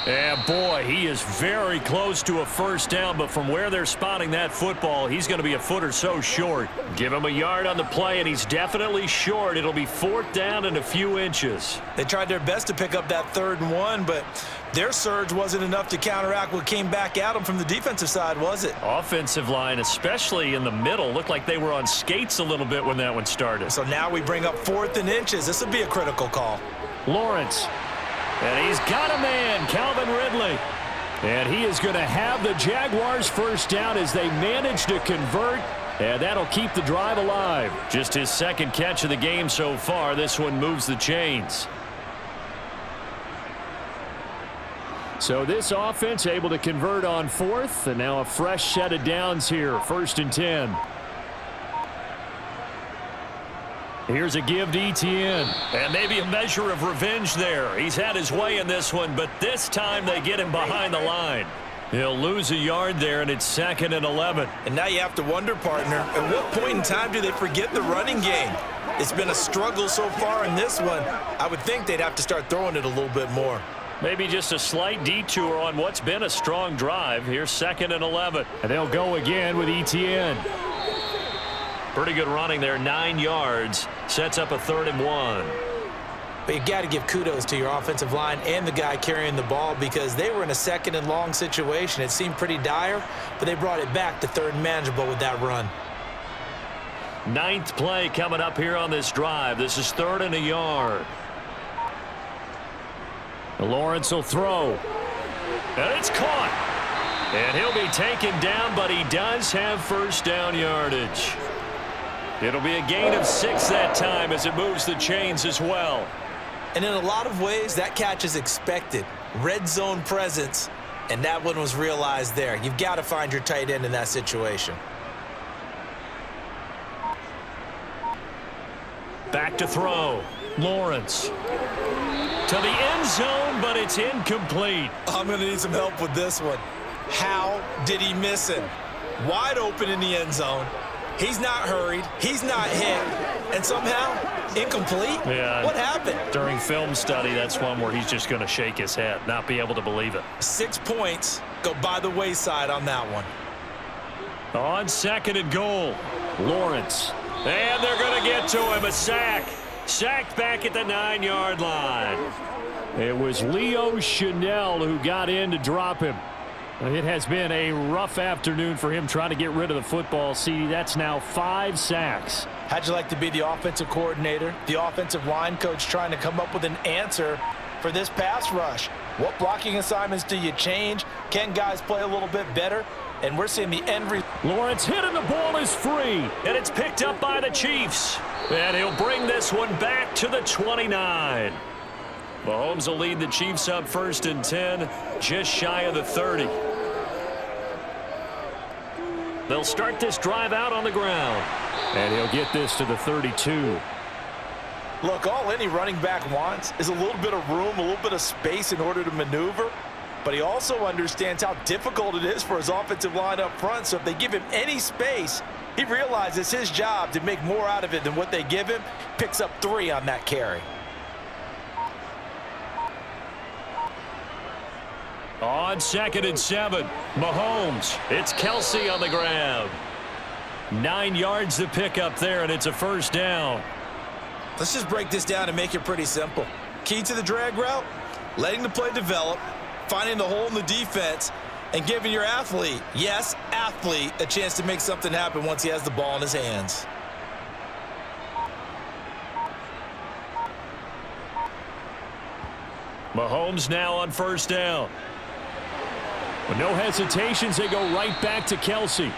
And boy, he is very close to a first down, but from where they're spotting that football, he's going to be a foot or so short. Give him a yard on the play, and he's definitely short. It'll be 4th down and a few inches. They tried their best to pick up that 3rd and 1, but their surge wasn't enough to counteract what came back at them from the defensive side, was it? Offensive line, especially in the middle, looked like they were on skates a little bit when that one started. So now we bring up 4th and inches. This would be a critical call. Lawrence. And he's got a man, Calvin Ridley. And he is going to have the Jaguars first down as they manage to convert. And that'll keep the drive alive. Just his 2nd catch of the game so far. This one moves the chains. So this offense able to convert on 4th. And now a fresh set of downs here. 1st and 10. Here's a give to Etienne. And maybe a measure of revenge there. He's had his way in this one, but this time they get him behind the line. He'll lose a yard there, and it's 2nd and 11. And now you have to wonder, partner, at what point in time do they forget the running game? It's been a struggle so far in this one. I would think they'd have to start throwing it a little bit more. Maybe just a slight detour on what's been a strong drive. Here's 2nd and 11. And they'll go again with Etienne. Pretty good running there, 9 yards. Sets up a 3rd and 1. But you got to give kudos to your offensive line and the guy carrying the ball because they were in a 2nd and long situation. It seemed pretty dire, but they brought it back to 3rd and manageable with that run. 9th play coming up here on this drive. This is 3rd and a yard. Lawrence will throw. And it's caught. And he'll be taken down, but he does have first down yardage. It'll be a gain of 6 that time as it moves the chains as well. And in a lot of ways, that catch is expected. Red zone presence, and that one was realized there. You've got to find your tight end in that situation. Back to throw. Lawrence. To the end zone, but it's incomplete. I'm going to need some help with this one. How did he miss him? Wide open in the end zone. He's not hurried. He's not hit. And somehow, incomplete? Yeah. What happened? During film study, that's one where he's just going to shake his head, not be able to believe it. 6 points go by the wayside on that one. On 2nd and goal, Lawrence. And they're going to get to him, a sack. Sacked back at the 9-yard line. It was Leo Chanel who got in to drop him. It has been a rough afternoon for him trying to get rid of the football. See, that's now 5 sacks. How'd you like to be the offensive coordinator, the offensive line coach trying to come up with an answer for this pass rush? What blocking assignments do you change? Can guys play a little bit better? And we're seeing the end result. Lawrence hit and the ball is free. And it's picked up by the Chiefs. And he'll bring this one back to the 29. Mahomes will lead the Chiefs up 1st and 10, just shy of the 30. They'll start this drive out on the ground. And he'll get this to the 32. Look, all any running back wants is a little bit of room, a little bit of space in order to maneuver. But he also understands how difficult it is for his offensive line up front. So if they give him any space, he realizes his job to make more out of it than what they give him. Picks up 3 on that carry. On 2nd and 7, Mahomes. It's Kelsey on the ground. 9 yards to pick up there, and it's a first down. Let's just break this down and make it pretty simple. Key to the drag route, letting the play develop, finding the hole in the defense, and giving your athlete, yes, athlete, a chance to make something happen once he has the ball in his hands. Mahomes now on first down. With no hesitations, they go right back to Kelsey.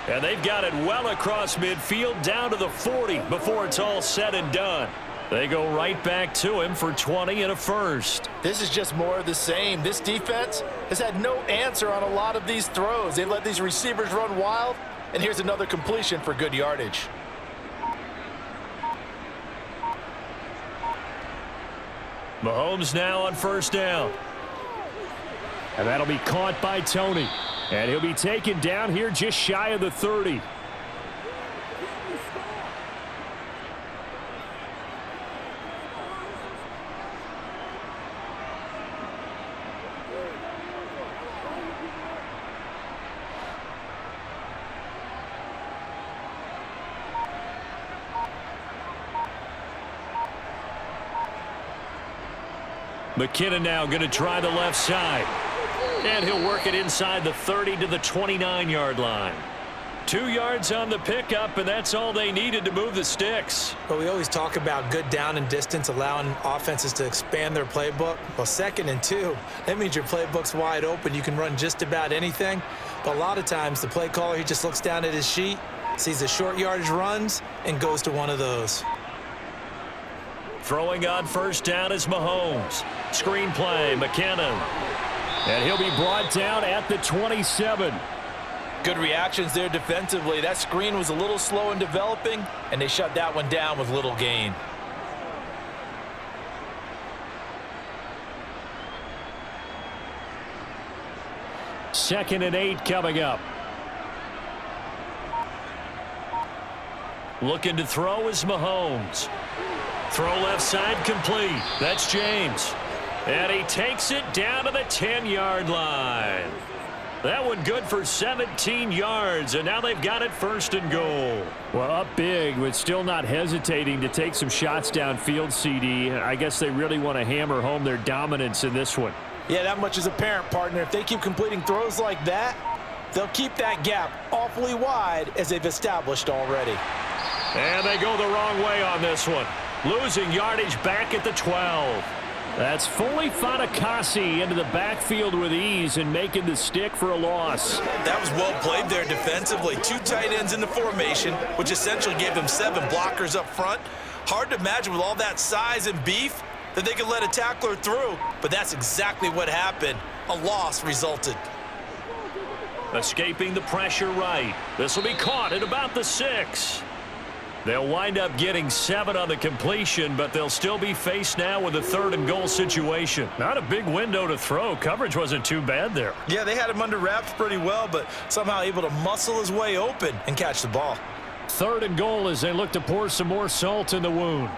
And they've got it well across midfield down to the 40 before it's all said and done. They go right back to him for 20 and a first. This is just more of the same. This defense has had no answer on a lot of these throws. They've let these receivers run wild, and here's another completion for good yardage. Mahomes now on first down. And that'll be caught by Tony. And he'll be taken down here just shy of the 30. McKinnon now going to try the left side. And he'll work it inside the 30 to the 29-yard line. 2 yards on the pickup, and that's all they needed to move the sticks. But we always talk about good down and distance, allowing offenses to expand their playbook. Well, 2nd and 2, that means your playbook's wide open. You can run just about anything. But a lot of times, the play caller, he just looks down at his sheet, sees the short yardage runs, and goes to one of those. Throwing on first down is Mahomes. Screen play, McKinnon. And he'll be brought down at the 27. Good reactions there defensively. That screen was a little slow in developing, and they shut that one down with little gain. Second and 8 coming up. Looking to throw is Mahomes. Throw left side complete. That's James. And he takes it down to the 10-yard line. That one good for 17 yards, and now they've got it 1st and goal. Well, up big, but still not hesitating to take some shots downfield, CD. I guess they really want to hammer home their dominance in this one. Yeah, that much is apparent, partner. If they keep completing throws like that, they'll keep that gap awfully wide as they've established already. And they go the wrong way on this one. Losing yardage back at the 12. That's fully Fatukasi into the backfield with ease and making the stick for a loss. That was well played there defensively. 2 tight ends in the formation, which essentially gave them 7 blockers up front. Hard to imagine with all that size and beef that they could let a tackler through, but that's exactly what happened. A loss resulted. Escaping the pressure right. This will be caught at about the 6. They'll wind up getting 7 on the completion, but they'll still be faced now with a 3rd and goal situation. Not a big window to throw. Coverage wasn't too bad there. Yeah, they had him under wraps pretty well, but somehow able to muscle his way open and catch the ball. 3rd and goal as they look to pour some more salt in the wound.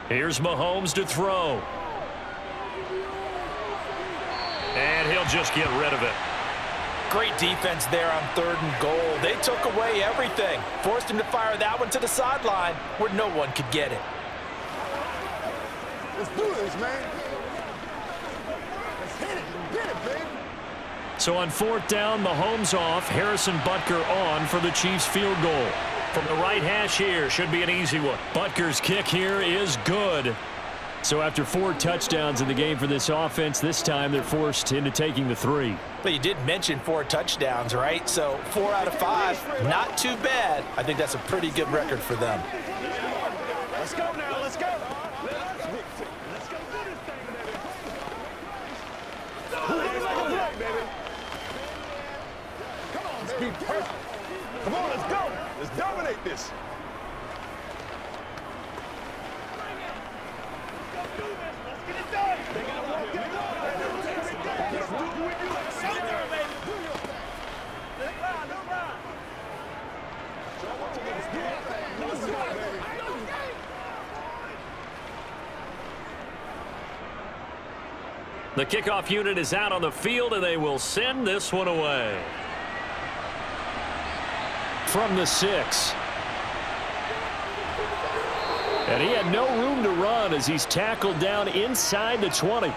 Here's Mahomes to throw. And he'll just get rid of it. Great defense there on 3rd and goal. They took away everything. Forced him to fire that one to the sideline where no one could get it. Let's do this, man. Let's hit it and get it, baby. So on 4th down, Mahomes off, Harrison Butker on for the Chiefs field goal. From the right hash here, should be an easy one. Butker's kick here is good. So after 4 touchdowns in the game for this offense, this time they're forced into taking the 3. But you did mention 4 touchdowns, right? So 4 out of 5, not too bad. I think that's a pretty good record for them. Let's go now, let's go. Let's go do this thing, baby. Come on, let's be perfect. Come on, let's go. Let's dominate this. The kickoff unit is out on the field, and they will send this one away. From the 6. And he had no room to run as he's tackled down inside the 20.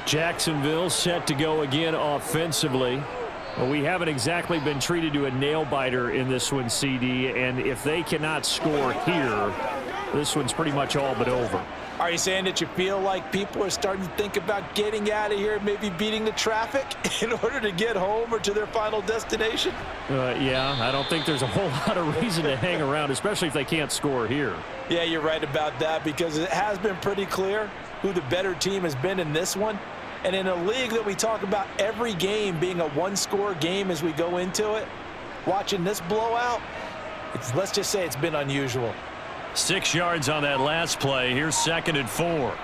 Jacksonville set to go again offensively. Well, we haven't exactly been treated to a nail-biter in this one, CD, and if they cannot score here, this one's pretty much all but over. Are you saying that you feel like people are starting to think about getting out of here, maybe beating the traffic in order to get home or to their final destination? Yeah, I don't think there's a whole lot of reason to hang around, especially if they can't score here. Yeah, you're right about that because it has been pretty clear who the better team has been in this one. And in a league that we talk about every game being a 1-score game as we go into it, watching this blowout, let's just say it's been unusual. 6 yards on that last play. Here's 2nd and 4.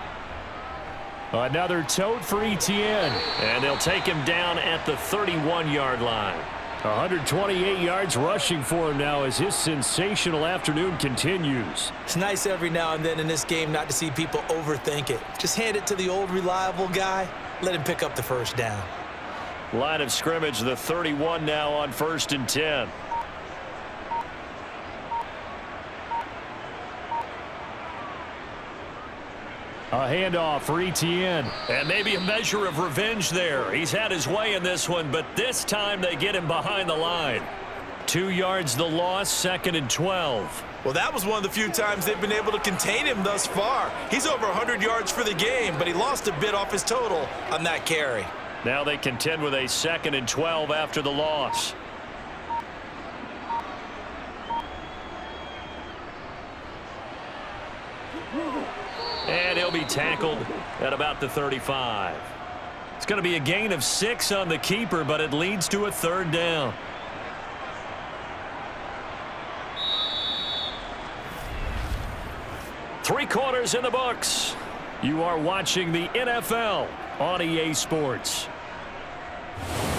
Another tote for Etienne, and they'll take him down at the 31-yard line. 128 yards rushing for him now as his sensational afternoon continues. It's nice every now and then in this game not to see people overthink it. Just hand it to the old reliable guy. Let him pick up the 1st down. Line of scrimmage, the 31 now on 1st and 10. A handoff for Etienne. And maybe a measure of revenge there. He's had his way in this one, but this time they get him behind the line. 2 yards the loss, 2nd and 12. Well, that was one of the few times they've been able to contain him thus far. He's over 100 yards for the game, but he lost a bit off his total on that carry. Now they contend with a 2nd and 12 after the loss. And he'll be tackled at about the 35. It's going to be a gain of 6 on the keeper, but it leads to a 3rd down. Three quarters in the books. You are watching the NFL on EA Sports.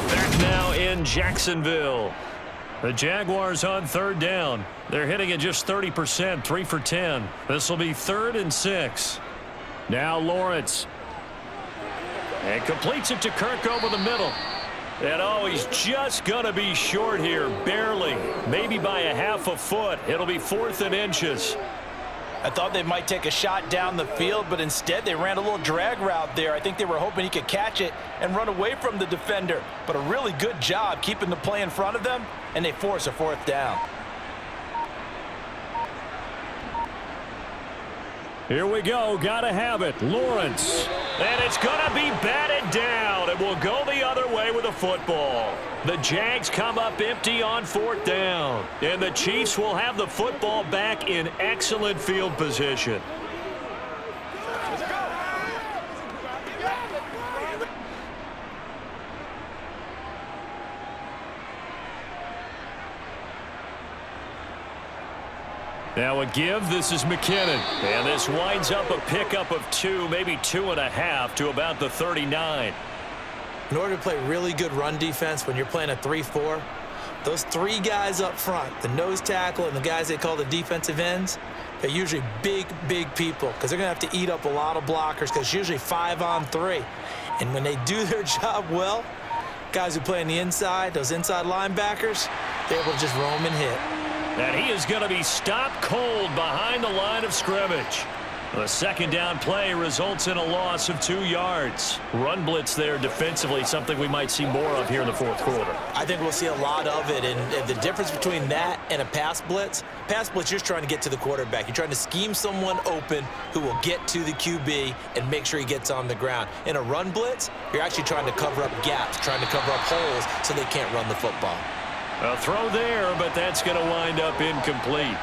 Back now in Jacksonville. The Jaguars on 3rd down. They're hitting at just 30%, 3 for 10. This will be 3rd and 6. Now Lawrence. And completes it to Kirk over the middle. And oh, he's just going to be short here, barely. Maybe by a half a foot. It'll be 4th and inches. I thought they might take a shot down the field, but instead they ran a little drag route there. I think they were hoping he could catch it and run away from the defender. But a really good job keeping the play in front of them, and they force a 4th down. Here we go. Gotta have it. Lawrence. And it's going to be batted down. It will go the other way with the football. The Jags come up empty on 4th down. And the Chiefs will have the football back in excellent field position. Now a give. This is McKinnon. And this winds up a pickup of 2, maybe 2.5 to about the 39. In order to play really good run defense when you're playing a 3-4, those 3 guys up front, the nose tackle and the guys they call the defensive ends, they're usually big people because they're going to have to eat up a lot of blockers because it's usually 5-on-3. And when they do their job well, guys who play on the inside, those inside linebackers, they're able to just roam and hit. And he is going to be stopped cold behind the line of scrimmage. The second down play results in a loss of 2 yards. Run blitz there defensively, something we might see more of here in the 4th quarter. I think we'll see a lot of it, and the difference between that and a pass blitz, you're just trying to get to the quarterback. You're trying to scheme someone open who will get to the QB and make sure he gets on the ground. In a run blitz, you're actually trying to cover up gaps, trying to cover up holes so they can't run the football. A throw there, but that's going to wind up incomplete.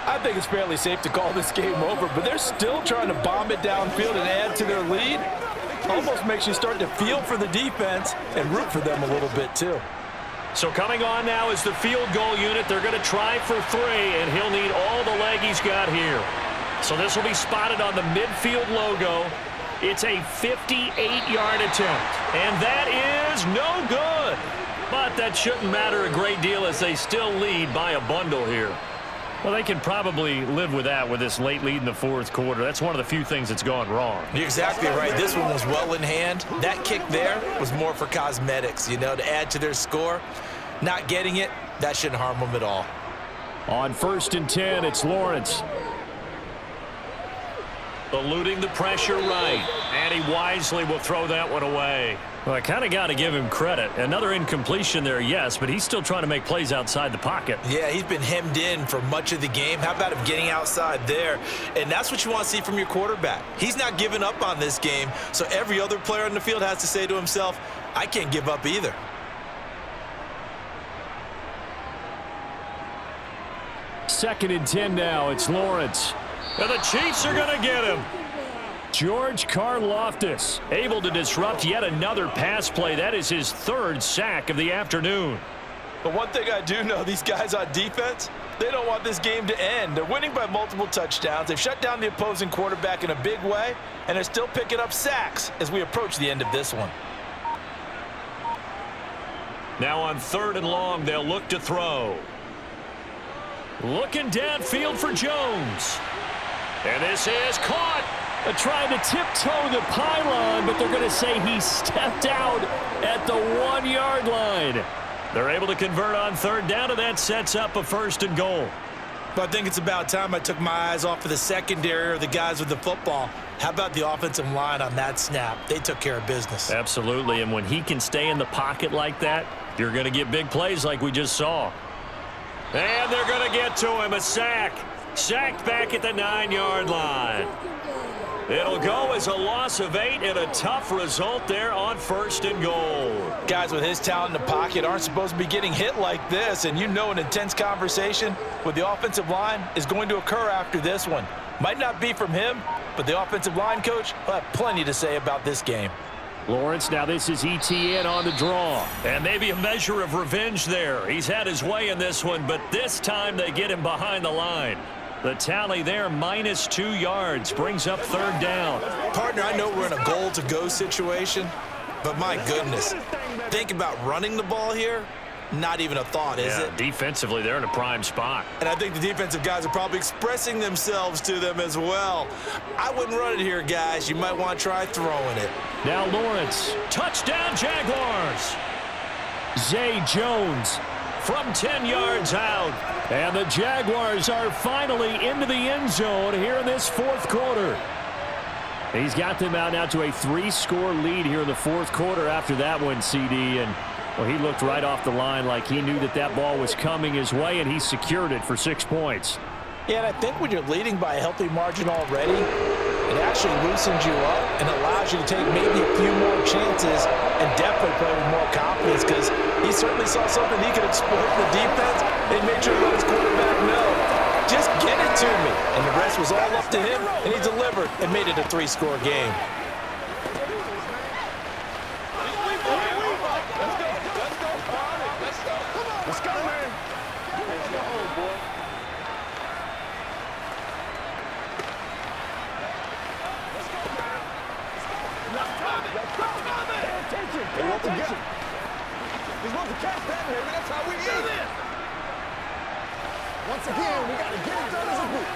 I think it's fairly safe to call this game over, but they're still trying to bomb it downfield and add to their lead. Almost makes you start to feel for the defense and root for them a little bit too. So coming on now is the field goal unit. They're going to try for 3, and he'll need all the leg he's got here. So this will be spotted on the midfield logo. It's a 58-yard attempt, and that is no good. But that shouldn't matter a great deal as they still lead by a bundle here. Well, they can probably live with that with this late lead in the 4th quarter. That's one of the few things that's gone wrong. You're exactly right. This one was well in hand. That kick there was more for cosmetics, to add to their score. Not getting it, that shouldn't harm them at all. On 1st and 10, it's Lawrence. Eluding the pressure right. And he wisely will throw that one away. Well, I kind of got to give him credit. Another incompletion there, yes, but he's still trying to make plays outside the pocket. Yeah, he's been hemmed in for much of the game. How about him getting outside there? And that's what you want to see from your quarterback. He's not giving up on this game, so every other player on the field has to say to himself, I can't give up either. Second and 10 now. It's Lawrence. And the Chiefs are going to get him. George Karlaftis able to disrupt yet another pass play. That is his 3rd sack of the afternoon. But one thing I do know, these guys on defense, they don't want this game to end. They're winning by multiple touchdowns. They've shut down the opposing quarterback in a big way, and they're still picking up sacks as we approach the end of this one. Now on 3rd and long, they'll look to throw. Looking downfield for Jones. And this is caught. Trying to tiptoe the pylon, but they're going to say he stepped out at the 1-yard line. They're able to convert on 3rd down, and that sets up a 1st and goal. But I think it's about time I took my eyes off of the secondary or the guys with the football. How about the offensive line on that snap? They took care of business. Absolutely, and when he can stay in the pocket like that, you're going to get big plays like we just saw. And they're going to get to him, a sack. Sacked back at the 9-yard line. It'll go as a loss of 8 and a tough result there on 1st and goal. Guys with his talent in the pocket aren't supposed to be getting hit like this, and an intense conversation with the offensive line is going to occur after this one. Might not be from him, but the offensive line coach will have plenty to say about this game. Lawrence, now this is ETN on the draw. And maybe a measure of revenge there. He's had his way in this one, but this time they get him behind the line. The tally there, minus 2 yards, brings up 3rd down. Partner, I know we're in a goal-to-go situation, but my goodness, think about running the ball here. Not even a thought, is it? Defensively, they're in a prime spot. And I think the defensive guys are probably expressing themselves to them as well. I wouldn't run it here, guys. You might want to try throwing it. Now Lawrence, touchdown Jaguars. Zay Jones from 10 yards out. And the Jaguars are finally into the end zone here in this 4th quarter. He's got them out now to a 3-score lead here in the 4th quarter after that one, CD. And well, he looked right off the line like he knew that ball was coming his way, and he secured it for 6 points. Yeah, and I think when you're leading by a healthy margin already, it actually loosens you up and allows you to take maybe a few more chances and definitely play with more confidence, because he certainly saw something he could exploit in the defense and made sure to let his quarterback know, just get it to me. And the rest was all up to him, and he delivered and made it a 3-score game. Let's go, man. Let's go home, boy. Pay attention. Pay attention. He's supposed to catch that, baby. That's how we eat. Once again, we got to get it done as a group.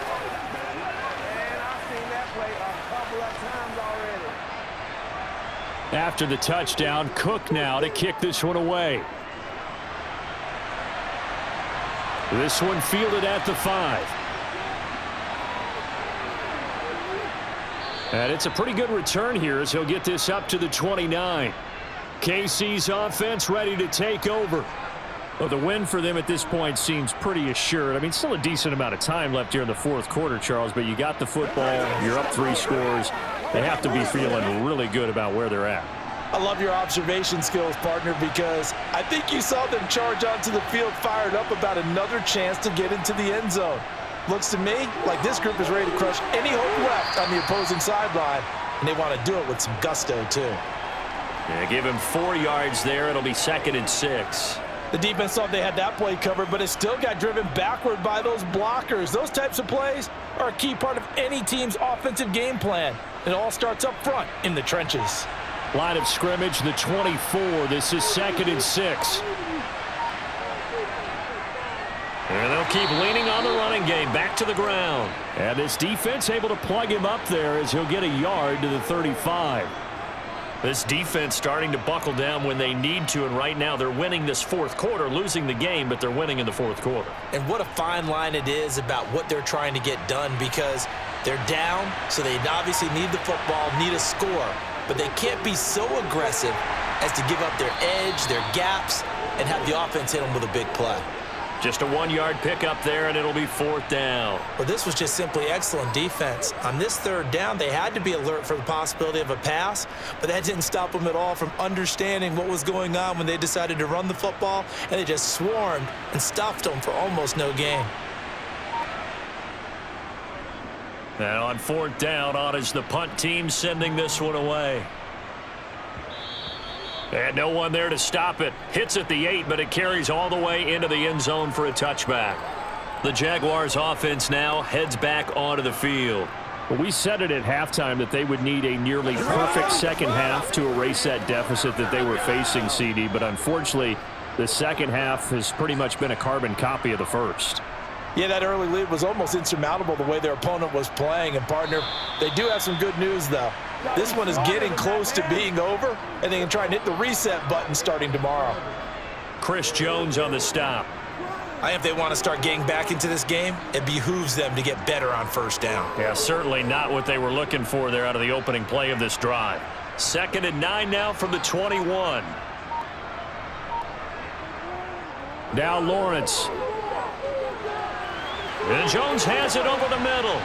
Man, I've seen that play a couple of times already. After the touchdown, Cook now to kick this one away. This one fielded at the 5. And it's a pretty good return here as he'll get this up to the 29. KC's offense ready to take over. Well, the win for them at this point seems pretty assured. I mean, still a decent amount of time left here in the fourth quarter, Charles, but you got the football, you're up 3 scores. They have to be feeling really good about where they're at. I love your observation skills, partner, because I think you saw them charge onto the field fired up about another chance to get into the end zone. Looks to me like this group is ready to crush any hope left on the opposing sideline, and they want to do it with some gusto, too. Yeah, give him 4 yards there. It'll be 2nd and 6. The defense thought they had that play covered, but it still got driven backward by those blockers. Those types of plays are a key part of any team's offensive game plan. It all starts up front in the trenches. Line of scrimmage, the 24. This is 2nd and 6. And they'll keep leaning on the running game, back to the ground. And this defense able to plug him up there as he'll get a yard to the 35. This defense starting to buckle down when they need to, and right now they're winning this fourth quarter, losing the game, but they're winning in the fourth quarter. And what a fine line it is about what they're trying to get done, because they're down, so they obviously need the football, need a score, but they can't be so aggressive as to give up their edge, their gaps, and have the offense hit them with a big play. Just a 1-yard pickup there, and it'll be 4th down. Well, this was just simply excellent defense. On this 3rd down, they had to be alert for the possibility of a pass, but that didn't stop them at all from understanding what was going on when they decided to run the football, and they just swarmed and stuffed them for almost no gain. And on 4th down, on is the punt team sending this one away. And no one there to stop it. Hits at the 8, but it carries all the way into the end zone for a touchback. The Jaguars offense now heads back onto the field. Well, we said it at halftime that they would need a nearly perfect second half to erase that deficit that they were facing, CD, but unfortunately, the second half has pretty much been a carbon copy of the first. Yeah, that early lead was almost insurmountable the way their opponent was playing. And, partner, they do have some good news, though. This one is getting close to being over, and they can try and hit the reset button starting tomorrow. Chris Jones on the stop. If they want to start getting back into this game, it behooves them to get better on 1st down. Yeah, certainly not what they were looking for there out of the opening play of this drive. 2nd and 9 now from the 21. Now Lawrence. And Jones has it over the middle.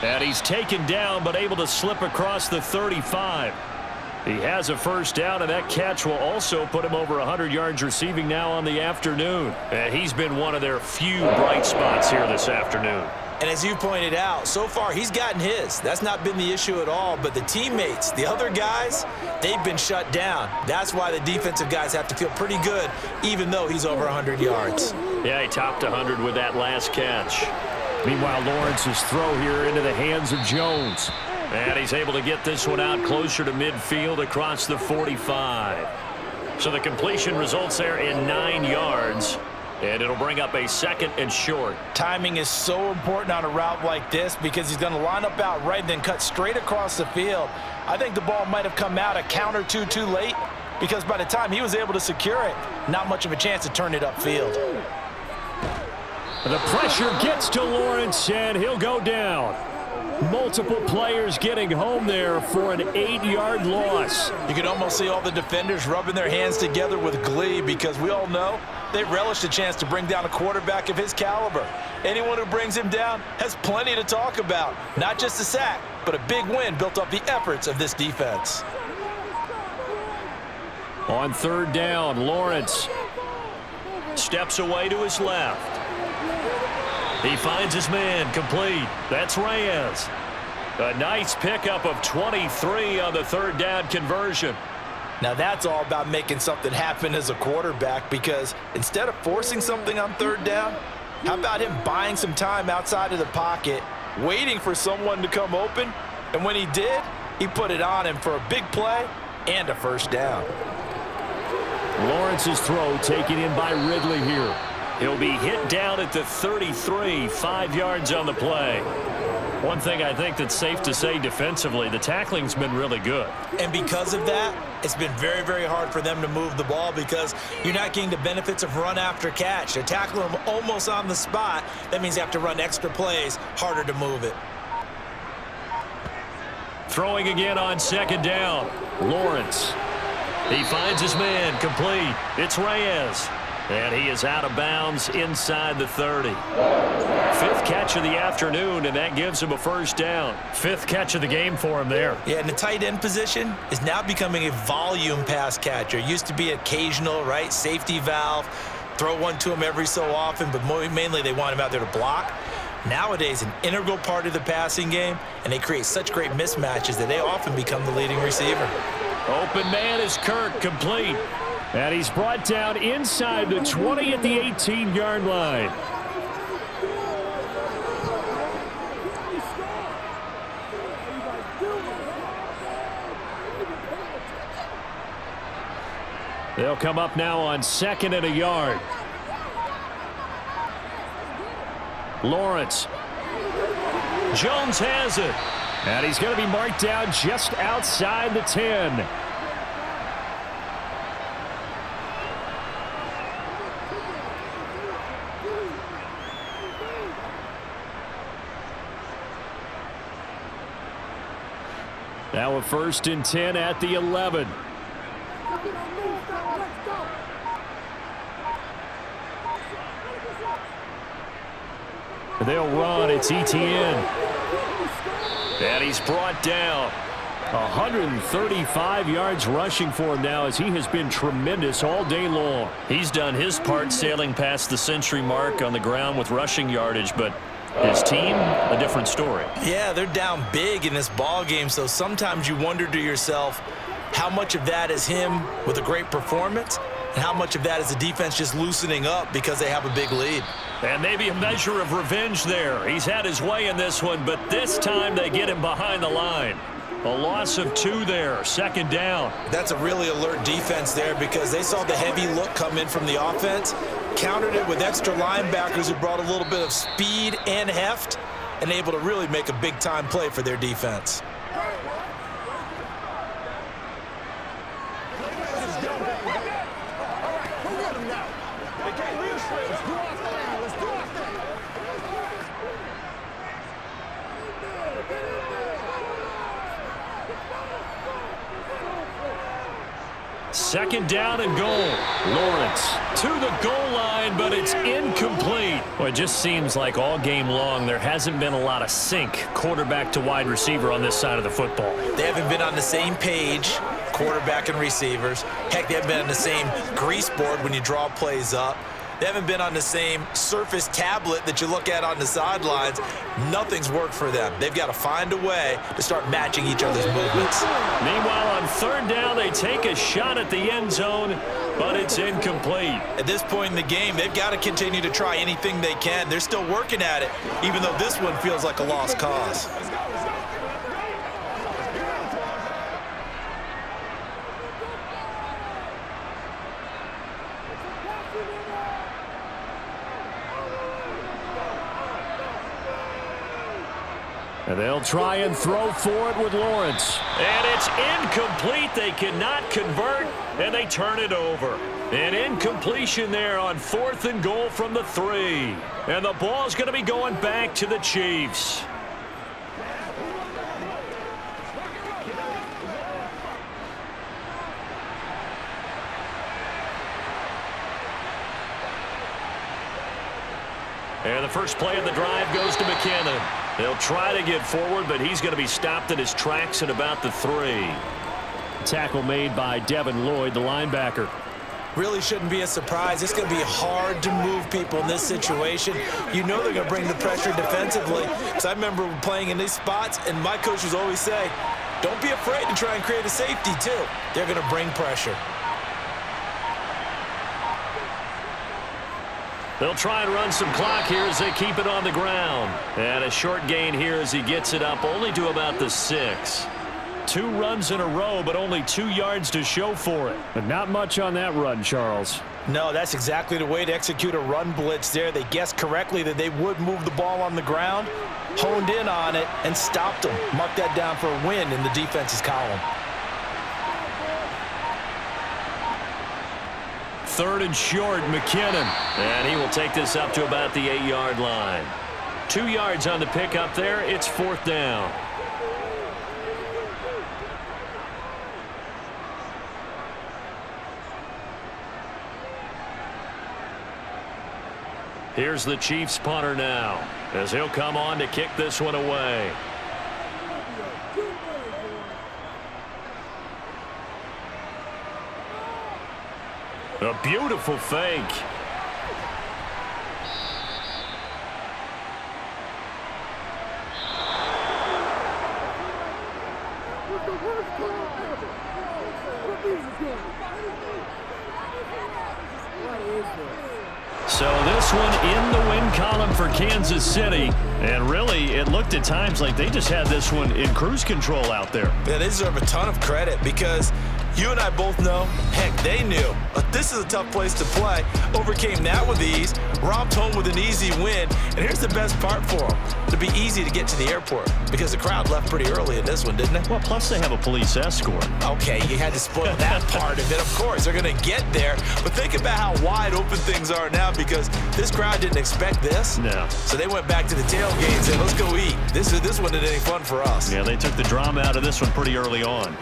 And he's taken down, but able to slip across the 35. He has a 1st down, and that catch will also put him over 100 yards receiving now on the afternoon. And he's been one of their few bright spots here this afternoon. And as you pointed out, so far he's gotten his. That's not been the issue at all. But the teammates, the other guys, they've been shut down. That's why the defensive guys have to feel pretty good, even though he's over 100 yards. Yeah, he topped 100 with that last catch. Meanwhile, Lawrence's throw here into the hands of Jones. And he's able to get this one out closer to midfield across the 45. So the completion results there in 9 yards. And it'll bring up a 2nd and short. Timing is so important on a route like this because he's going to line up out right and then cut straight across the field. I think the ball might have come out a count or two too late because by the time he was able to secure it, not much of a chance to turn it upfield. The pressure gets to Lawrence, and he'll go down. Multiple players getting home there for an 8-yard loss. You can almost see all the defenders rubbing their hands together with glee because we all know they relish the chance to bring down a quarterback of his caliber. Anyone who brings him down has plenty to talk about. Not just a sack, but a big win built off the efforts of this defense. On third down, Lawrence steps away to his left. He finds his man complete. That's Reyes. A nice pickup of 23 on the third down conversion. Now that's all about making something happen as a quarterback, because instead of forcing something on third down, how about him buying some time outside of the pocket, waiting for someone to come open, and when he did, he put it on him for a big play and a first down. Lawrence's throw taken in by Ridley here. He'll be hit down at the 33, 5 yards on the play. One thing I think that's safe to say defensively, the tackling's been really good. And because of that, it's been very, very hard for them to move the ball because you're not getting the benefits of run after catch. They're tackling them almost on the spot. That means you have to run extra plays, harder to move it. Throwing again on second down. Lawrence. He finds his man complete. It's Reyes. And he is out of bounds inside the 30. Fifth catch of the afternoon, and that gives him a first down. Fifth catch of the game for him there. Yeah, and the tight end position is now becoming a volume pass catcher. Used to be occasional, right? Safety valve. Throw one to him every so often, but mainly they want him out there to block. Nowadays, an integral part of the passing game, and they create such great mismatches that they often become the leading receiver. Open man is Kirk, complete. And he's brought down inside the 20 at the 18-yard line. They'll come up now on 2nd and a yard. Lawrence. Jones has it. And he's going to be marked down just outside the 10. Now a 1st and 10 at the 11. They'll run. It's Etienne. And he's brought down. 135 yards rushing for him now, as he has been tremendous all day long. He's done his part sailing past the century mark on the ground with rushing yardage, but his team, a different story. Yeah, they're down big in this ball game, so sometimes you wonder to yourself how much of that is him with a great performance and how much of that is the defense just loosening up because they have a big lead. And maybe a measure of revenge there. He's had his way in this one, but this time they get him behind the line. A loss of 2 there, 2nd down. That's a really alert defense there because they saw the heavy look come in from the offense, countered it with extra linebackers who brought a little bit of speed and heft, and able to really make a big-time play for their defense. Second down and goal. Lawrence to the goal line, but it's incomplete. Well, it just seems like all game long there hasn't been a lot of sync quarterback to wide receiver on this side of the football. They haven't been on the same page, quarterback and receivers. Heck, they haven't been on the same grease board when you draw plays up. They haven't been on the same Surface tablet that you look at on the sidelines. Nothing's worked for them. They've got to find a way to start matching each other's movements. Meanwhile, on third down, they take a shot at the end zone, but it's incomplete. At this point in the game, they've got to continue to try anything they can. They're still working at it, even though this one feels like a lost cause. And they'll try and throw for it with Lawrence. And it's incomplete. They cannot convert, and they turn it over. An incompletion there on 4th and goal from the 3. And the ball's going to be going back to the Chiefs. And the first play of the drive goes to McKinnon. He'll try to get forward, but he's going to be stopped in his tracks at about the 3. Tackle made by Devin Lloyd, the linebacker. Really shouldn't be a surprise. It's going to be hard to move people in this situation. You know they're going to bring the pressure defensively. Because I remember playing in these spots, and my coaches always say, don't be afraid to try and create a safety, too. They're going to bring pressure. They'll try and run some clock here as they keep it on the ground. And a short gain here as he gets it up only to about the 6. 2 runs in a row, but only 2 yards to show for it. But not much on that run, Charles. No, that's exactly the way to execute a run blitz there. They guessed correctly that they would move the ball on the ground, honed in on it, and stopped them. Mark that down for a win in the defense's column. 3rd and short, McKinnon. And he will take this up to about the 8-yard line. 2 yards on the pickup there. It's 4th down. Here's the Chiefs punter now, as he'll come on to kick this one away. A beautiful fake. So this one in the win column for Kansas City. And really, it looked at times like they just had this one in cruise control out there. Yeah, they deserve a ton of credit because you and I both know, heck, they knew. This is a tough place to play. Overcame that with ease, romped home with an easy win. And here's the best part for them. It'll be easy to get to the airport because the crowd left pretty early in this one, didn't it? Well, plus they have a police escort. Okay, you had to spoil that part of it. Of course, they're going to get there. But think about how wide open things are now because this crowd didn't expect this. No. So they went back to the tailgate and said, let's go eat. This one isn't any fun for us. Yeah, they took the drama out of this one pretty early on.